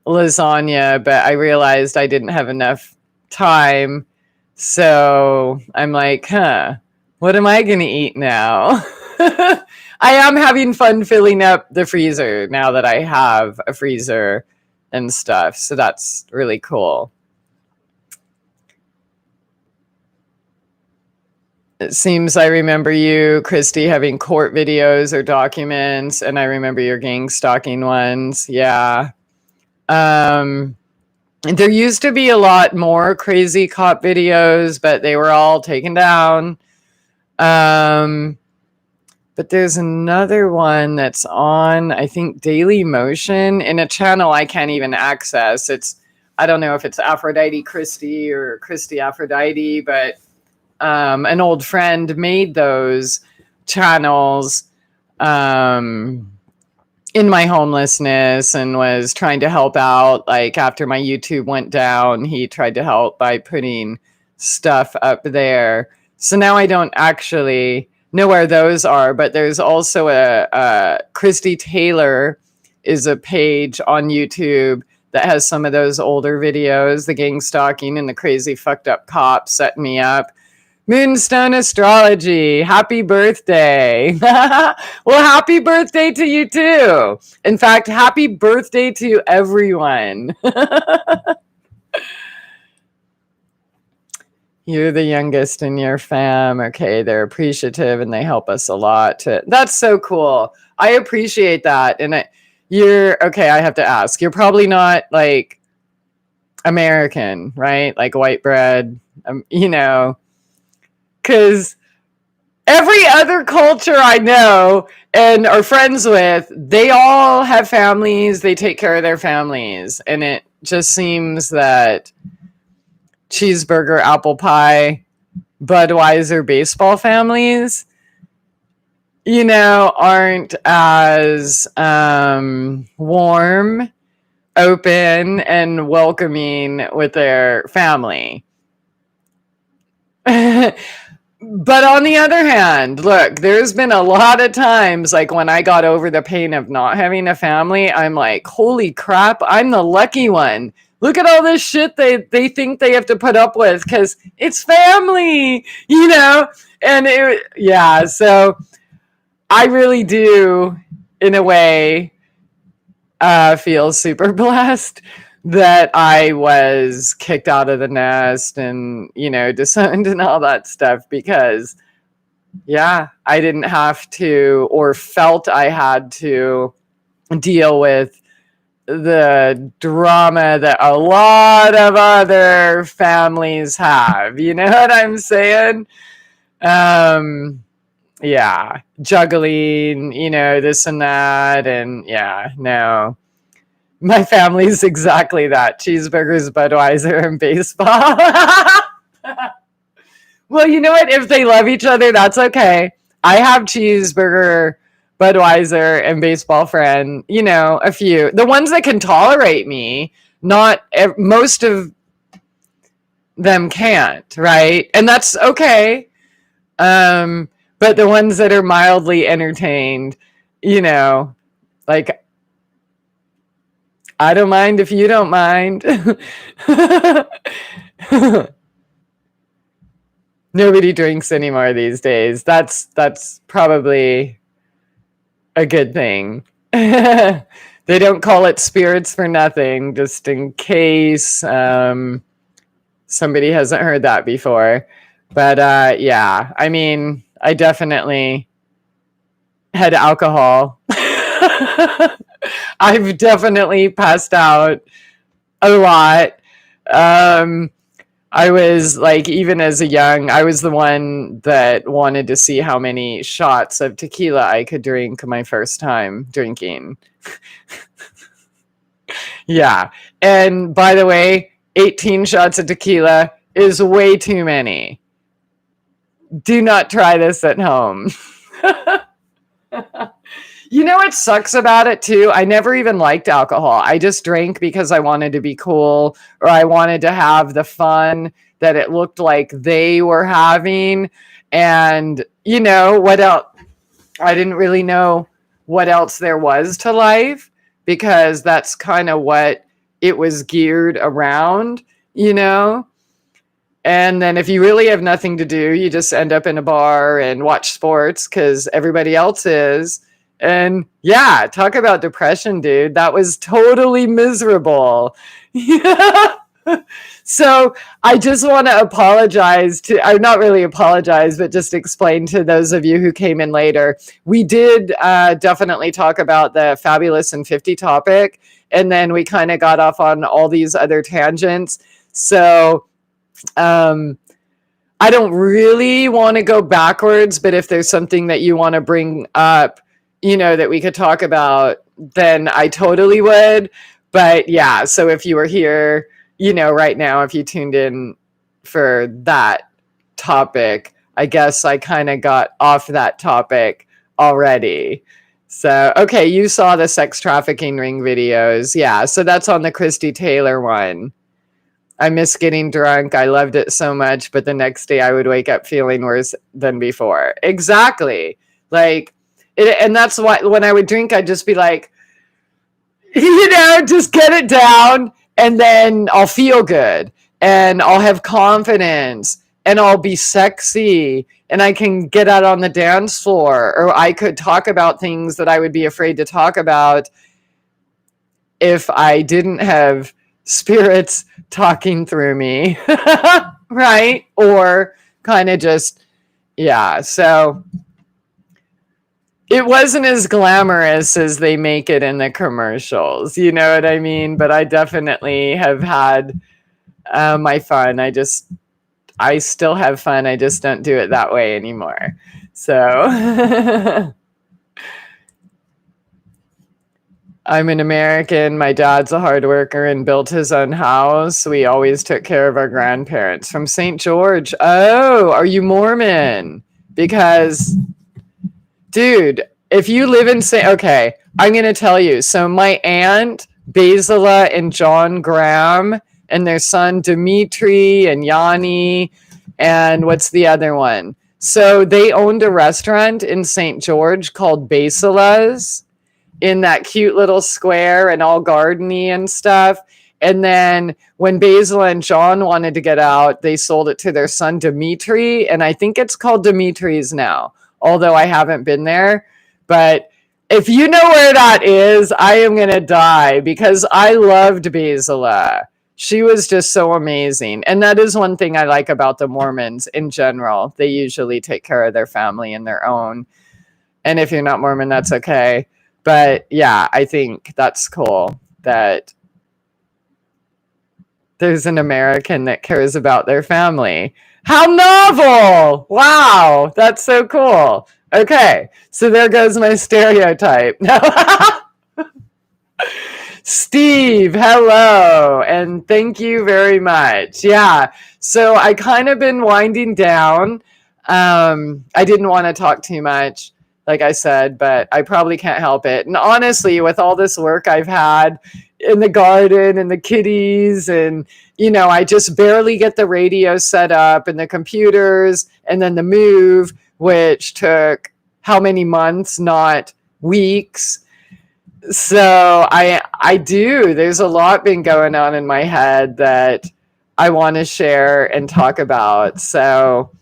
lasagna, but I realized I didn't have enough time. So I'm like, what am I going to eat now? I am having fun filling up the freezer now that I have a freezer and stuff. So that's really cool. It seems I remember you, Christy, having court videos or documents, and I remember your gang stalking ones. Yeah. There used to be a lot more crazy cop videos, but they were all taken down. But there's another one that's on, I think, Daily Motion in a channel I can't even access. I don't know if it's Aphrodite Christy or Christy Aphrodite, but an old friend made those channels in my homelessness and was trying to help out. Like after my YouTube went down, he tried to help by putting stuff up there. So now I don't actually know where those are, but there's also a Christy Taylor is a page on YouTube that has some of those older videos, the gang stalking and the crazy fucked up cops setting me up. Moonstone Astrology, happy birthday. Well, happy birthday to you too. In fact, happy birthday to everyone. You're the youngest in your fam. Okay, they're appreciative and they help us a lot. That's so cool. I appreciate that. And you're, okay, I have to ask. You're probably not like American, right? Like white bread, you know. Because every other culture I know and are friends with, they all have families. They take care of their families. And it just seems that cheeseburger, apple pie, Budweiser baseball families, you know, aren't as warm, open, and welcoming with their family. But on the other hand, look, there's been a lot of times, like when I got over the pain of not having a family, I'm like, holy crap, I'm the lucky one. Look at all this shit they think they have to put up with because it's family, you know? And yeah, so I really do, in a way, feel super blessed that I was kicked out of the nest and, you know, disowned and all that stuff because, yeah, I didn't have to or felt I had to deal with the drama that a lot of other families have. You know what I'm saying? Yeah, juggling, you know, this and that. And yeah, no. My family's exactly that. Cheeseburgers, Budweiser, and baseball. Well, you know what? If they love each other, that's okay. I have cheeseburger, Budweiser, and baseball friend, you know, a few. The ones that can tolerate me, not most of them can't, right? And that's okay. But the ones that are mildly entertained, you know, like, I don't mind if you don't mind. Nobody drinks anymore these days. That's probably a good thing. They don't call it spirits for nothing, just in case somebody hasn't heard that before. But yeah, I mean, I definitely had alcohol. I've definitely passed out a lot. I was like, even as a young, I was the one that wanted to see how many shots of tequila I could drink my first time drinking. Yeah. And by the way, 18 shots of tequila is way too many. Do not try this at home. You know what sucks about it too? I never even liked alcohol. I just drank because I wanted to be cool, or I wanted to have the fun that it looked like they were having. And you know what else? I didn't really know what else there was to life, because that's kind of what it was geared around, you know? And then if you really have nothing to do, you just end up in a bar and watch sports because everybody else is. And yeah, talk about depression, dude. That was totally miserable. Yeah. So I just want to apologize to, I'm not really apologize, but just explain to those of you who came in later. We did definitely talk about the Fabulous and 50 topic, and then we kind of got off on all these other tangents. So I don't really want to go backwards, but if there's something that you want to bring up, you know, that we could talk about, then I totally would. But yeah, so if you were here, you know, right now, if you tuned in for that topic, I guess I kind of got off that topic already. So, okay, you saw the sex trafficking ring videos. Yeah, so that's on the Christy Taylor one. I miss getting drunk. I loved it so much, but the next day I would wake up feeling worse than before. Exactly. Like, and that's why when I would drink, I'd just be like, you know, just get it down, and then I'll feel good, and I'll have confidence, and I'll be sexy, and I can get out on the dance floor, or I could talk about things that I would be afraid to talk about if I didn't have spirits talking through me. Right? Or kind of just, yeah. So it wasn't as glamorous as they make it in the commercials, you know what I mean? But I definitely have had my fun. I still have fun. I just don't do it that way anymore. So I'm an American. My dad's a hard worker and built his own house. We always took care of our grandparents. From St. George. Oh, are you Mormon? Because, dude, if you live in okay, I'm going to tell you. So my aunt, Basila and John Graham, and their son, Dimitri and Yanni, and what's the other one? So they owned a restaurant in St. George called Basila's, in that cute little square and all gardeny and stuff. And then when Basil and John wanted to get out, they sold it to their son Dimitri, and I think it's called Dimitri's now, although I haven't been there. But if you know where that is, I am going to die, because I loved Basila. She was just so amazing. And that is one thing I like about the Mormons in general. They usually take care of their family and their own. And if you're not Mormon, that's okay. But yeah, I think that's cool that there's an American that cares about their family. How novel! Wow, that's so cool. Okay, so there goes my stereotype. Steve, hello, and thank you very much. Yeah, so I kind of been winding down. I didn't want to talk too much, like I said, but I probably can't help it. And honestly, with all this work I've had in the garden and the kitties, and, you know, I just barely get the radio set up and the computers, and then the move, which took how many months, not weeks. So I do. There's a lot been going on in my head that I want to share and talk about. So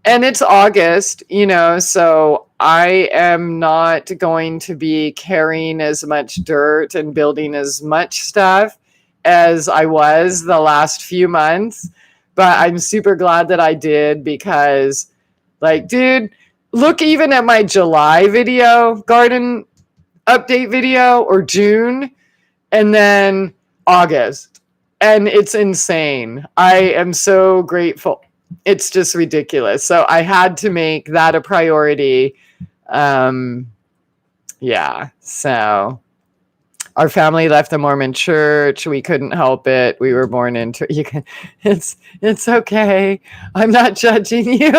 And it's August, so I am not going to be carrying as much dirt and building as much stuff as I was the last few months. But I'm super glad that I did because, like, dude, look even at my July video, garden update video, or June, and then August. And it's insane. I am so grateful. It's just ridiculous. So I had to make that a priority. Yeah. So our family left the Mormon church. We couldn't help it. We were born into it's okay. I'm not judging you.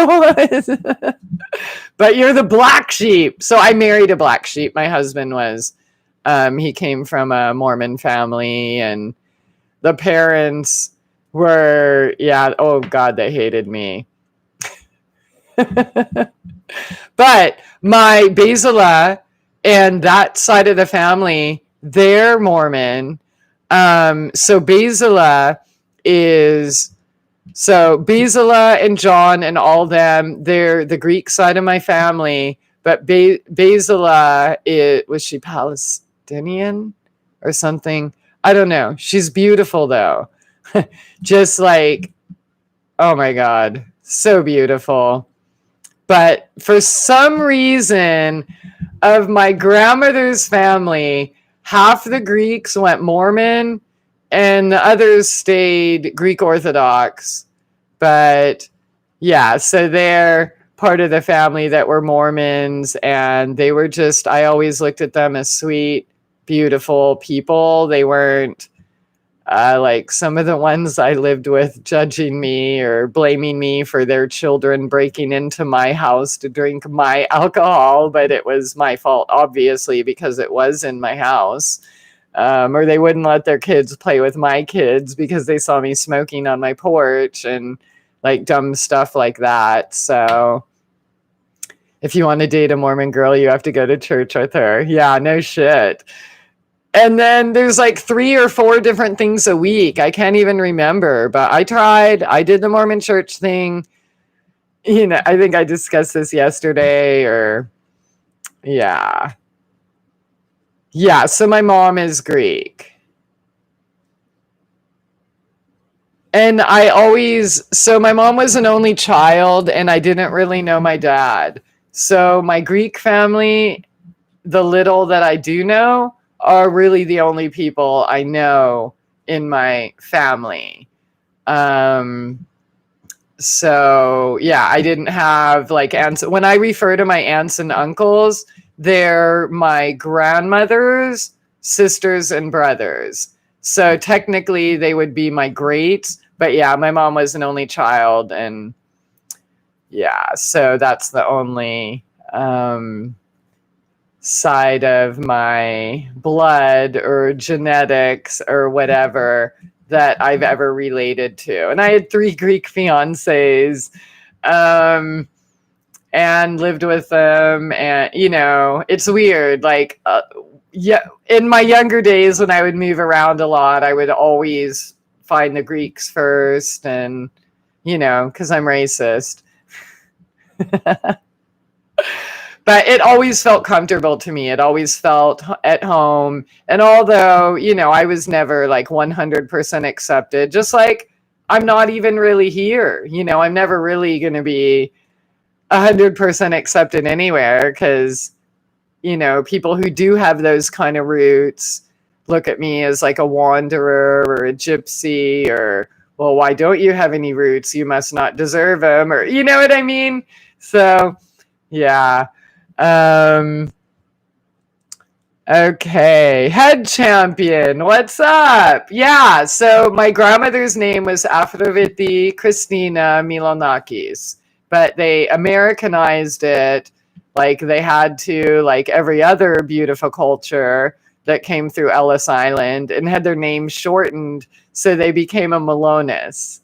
But you're the black sheep. So I married a black sheep. My husband was. He came from a Mormon family, and the parents were, oh God, they hated me. But my Bezalel and that side of the family, they're Mormon. So Bezalel and John and all them, they're the Greek side of my family. But Bezalel, was she Palestinian or something? I don't know. She's beautiful though. Just like, oh my God, so beautiful. But for some reason of my grandmother's family, half the Greeks went Mormon and the others stayed Greek Orthodox. But yeah, so they're part of the family that were Mormons, and they were just, I always looked at them as sweet, beautiful people. They weren't like some of the ones I lived with judging me or blaming me for their children breaking into my house to drink my alcohol, but it was my fault, obviously, because it was in my house. Or they wouldn't let their kids play with my kids because they saw me smoking on my porch and like dumb stuff like that. So if you want to date a Mormon girl, you have to go to church with her. Yeah, no shit. And then there's like 3 or 4 different things a week. I can't even remember, but I tried. I did the Mormon church thing. I think I discussed this yesterday yeah. Yeah, so my mom is Greek. And so my mom was an only child and I didn't really know my dad. So my Greek family, the little that I do know, are really the only people I know in my family. So yeah, I didn't have like aunts. When I refer to my aunts and uncles, they're my grandmother's sisters and brothers. So technically they would be my greats, but yeah, my mom was an only child, and yeah, so that's the only side of my blood or genetics or whatever that I've ever related to. And I had 3 Greek fiancés, and lived with them. And, it's weird. Like, yeah, in my younger days when I would move around a lot, I would always find the Greeks first, and, because I'm racist. But it always felt comfortable to me. It always felt at home. And although, I was never like 100% accepted, just like I'm not even really here. I'm never really going to be 100% accepted anywhere because, people who do have those kind of roots look at me as like a wanderer or a gypsy, or, well, why don't you have any roots? You must not deserve them, or, you know what I mean? So, yeah. Okay, head champion, what's up? Yeah, so my grandmother's name was Aphrodite Christina Milonakis, but they Americanized it like they had to, like every other beautiful culture that came through Ellis Island, and had their name shortened, so they became a Malonis.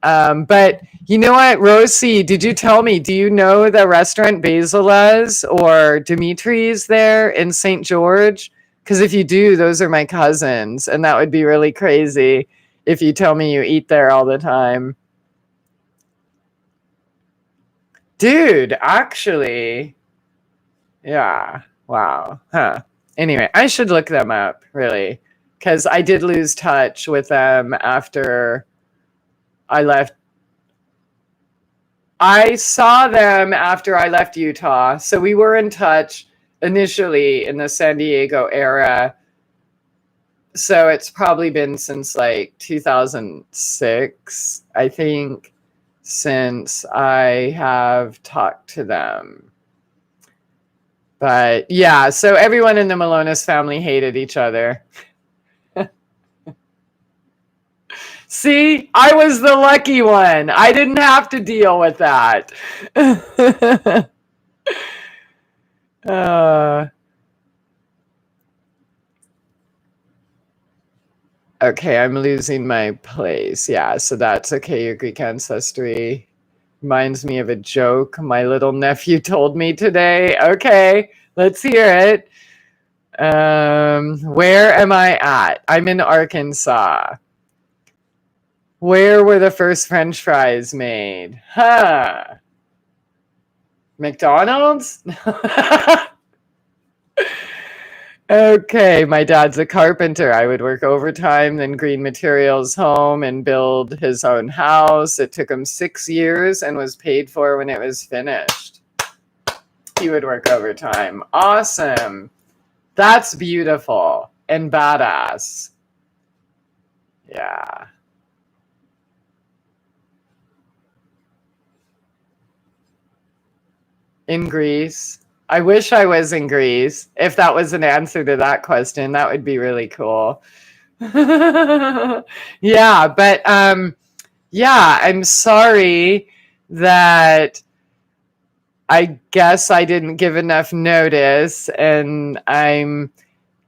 But you know what, Rosie, did you tell me, do you know the restaurant Bezalel's or Dimitri's there in St. George? Because if you do, those are my cousins, and that would be really crazy if you tell me you eat there all the time. Dude, actually, yeah. Wow. Huh. Anyway, I should look them up, really, because I did lose touch with them after I left. I saw them after I left Utah. So we were in touch initially in the San Diego era. So it's probably been since like 2006, I think, since I have talked to them. But yeah, so everyone in the Malonis family hated each other. See, I was the lucky one. I didn't have to deal with that. Okay, I'm losing my place. Yeah, so that's okay. Your Greek ancestry reminds me of a joke my little nephew told me today. Okay, let's hear it. Where am I at? I'm in Arkansas. Where were the first French fries made? Huh. McDonald's? Okay, my dad's a carpenter. I would work overtime, then green materials home and build his own house. It took him 6 years and was paid for when it was finished. He would work overtime. Awesome. That's beautiful and badass. Yeah. In Greece. I wish I was in Greece. If that was an answer to that question, that would be really cool. Yeah, but yeah, I'm sorry that I guess I didn't give enough notice, and I'm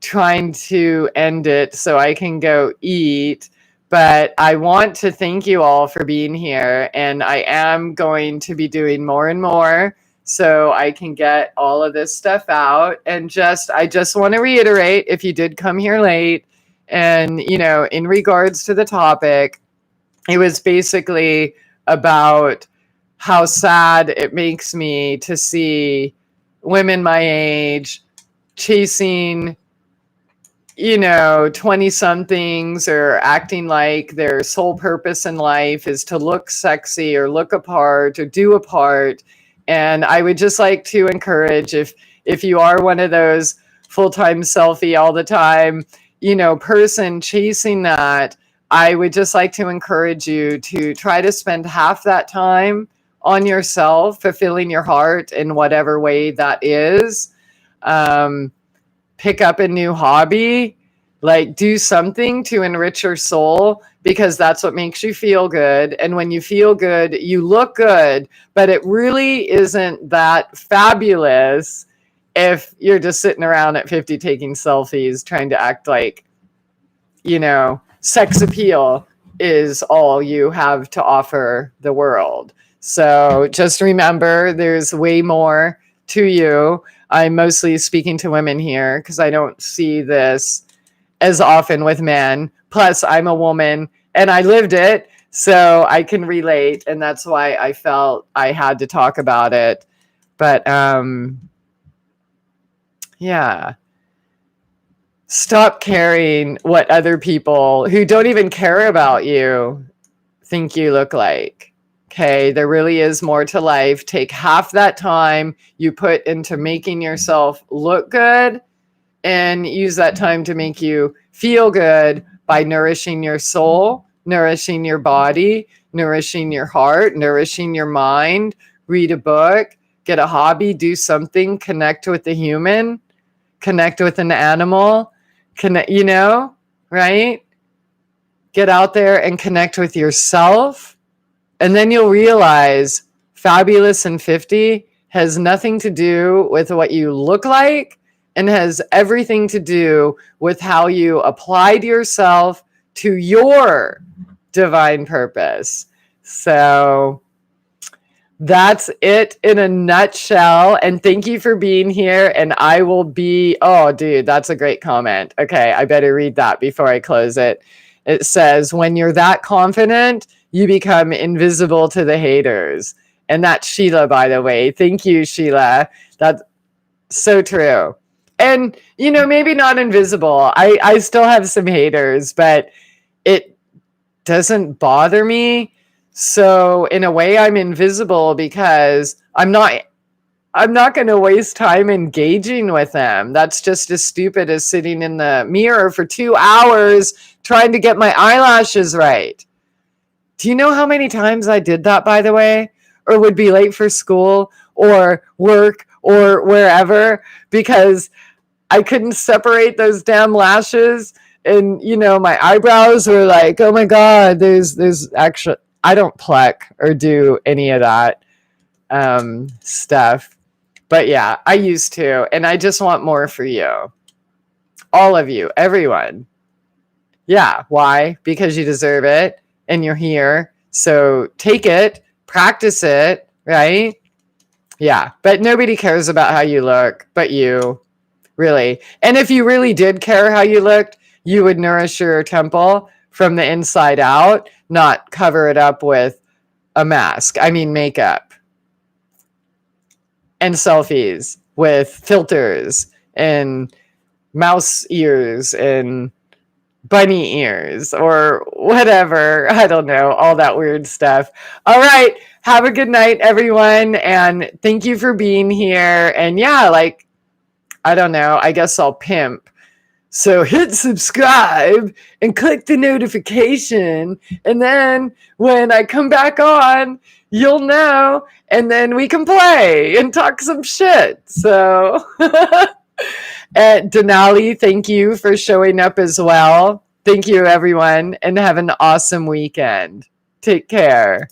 trying to end it so I can go eat. But I want to thank you all for being here, and I am going to be doing more and more so I can get all of this stuff out. And I just want to reiterate, if you did come here late, and in regards to the topic, it was basically about how sad it makes me to see women my age chasing 20-somethings or acting like their sole purpose in life is to look sexy or look apart or do a part. And I would just like to encourage, if you are one of those full-time selfie all the time, person chasing that, I would just like to encourage you to try to spend half that time on yourself, fulfilling your heart in whatever way that is. Pick up a new hobby, like do something to enrich your soul, because that's what makes you feel good. And when you feel good, you look good, but it really isn't that fabulous if you're just sitting around at 50 taking selfies trying to act like, sex appeal is all you have to offer the world. So just remember, there's way more to you. I'm mostly speaking to women here because I don't see this as often with men. Plus, I'm a woman and I lived it, so I can relate. And that's why I felt I had to talk about it. But yeah. Stop caring what other people who don't even care about you think you look like. Okay, there really is more to life. Take half that time you put into making yourself look good and use that time to make you feel good by nourishing your soul, nourishing your body, nourishing your heart, nourishing your mind. Read a book, get a hobby, do something, connect with the human, connect with an animal, right? Get out there and connect with yourself. And then you'll realize fabulous and 50 has nothing to do with what you look like and has everything to do with how you applied yourself to your divine purpose. So that's it in a nutshell. And thank you for being here. And I will be, oh, dude, that's a great comment. Okay, I better read that before I close it. It says, when you're that confident, you become invisible to the haters. And that's Sheila, by the way. Thank you, Sheila. That's so true. And, you know, maybe not invisible. I still have some haters, but it doesn't bother me. So in a way, I'm invisible because I'm not going to waste time engaging with them. That's just as stupid as sitting in the mirror for 2 hours trying to get my eyelashes right. Do you know how many times I did that, by the way? Or would be late for school or work or wherever because I couldn't separate those damn lashes. And, you know, my eyebrows were like, oh my God, there's actually, I don't pluck or do any of that stuff. But yeah, I used to. And I just want more for you. All of you, everyone. Yeah. Why? Because you deserve it and you're here. So take it, practice it, right? Yeah. But nobody cares about how you look but you. Really. And if you really did care how you looked, you would nourish your temple from the inside out, not cover it up with a mask. I mean, makeup and selfies with filters and mouse ears and bunny ears or whatever. I don't know, all that weird stuff. All right. Have a good night, everyone. And thank you for being here. And yeah, like, I don't know. I guess I'll pimp. So hit subscribe and click the notification. And then when I come back on, you'll know. And then we can play and talk some shit. So Denali, thank you for showing up as well. Thank you, everyone. And have an awesome weekend. Take care.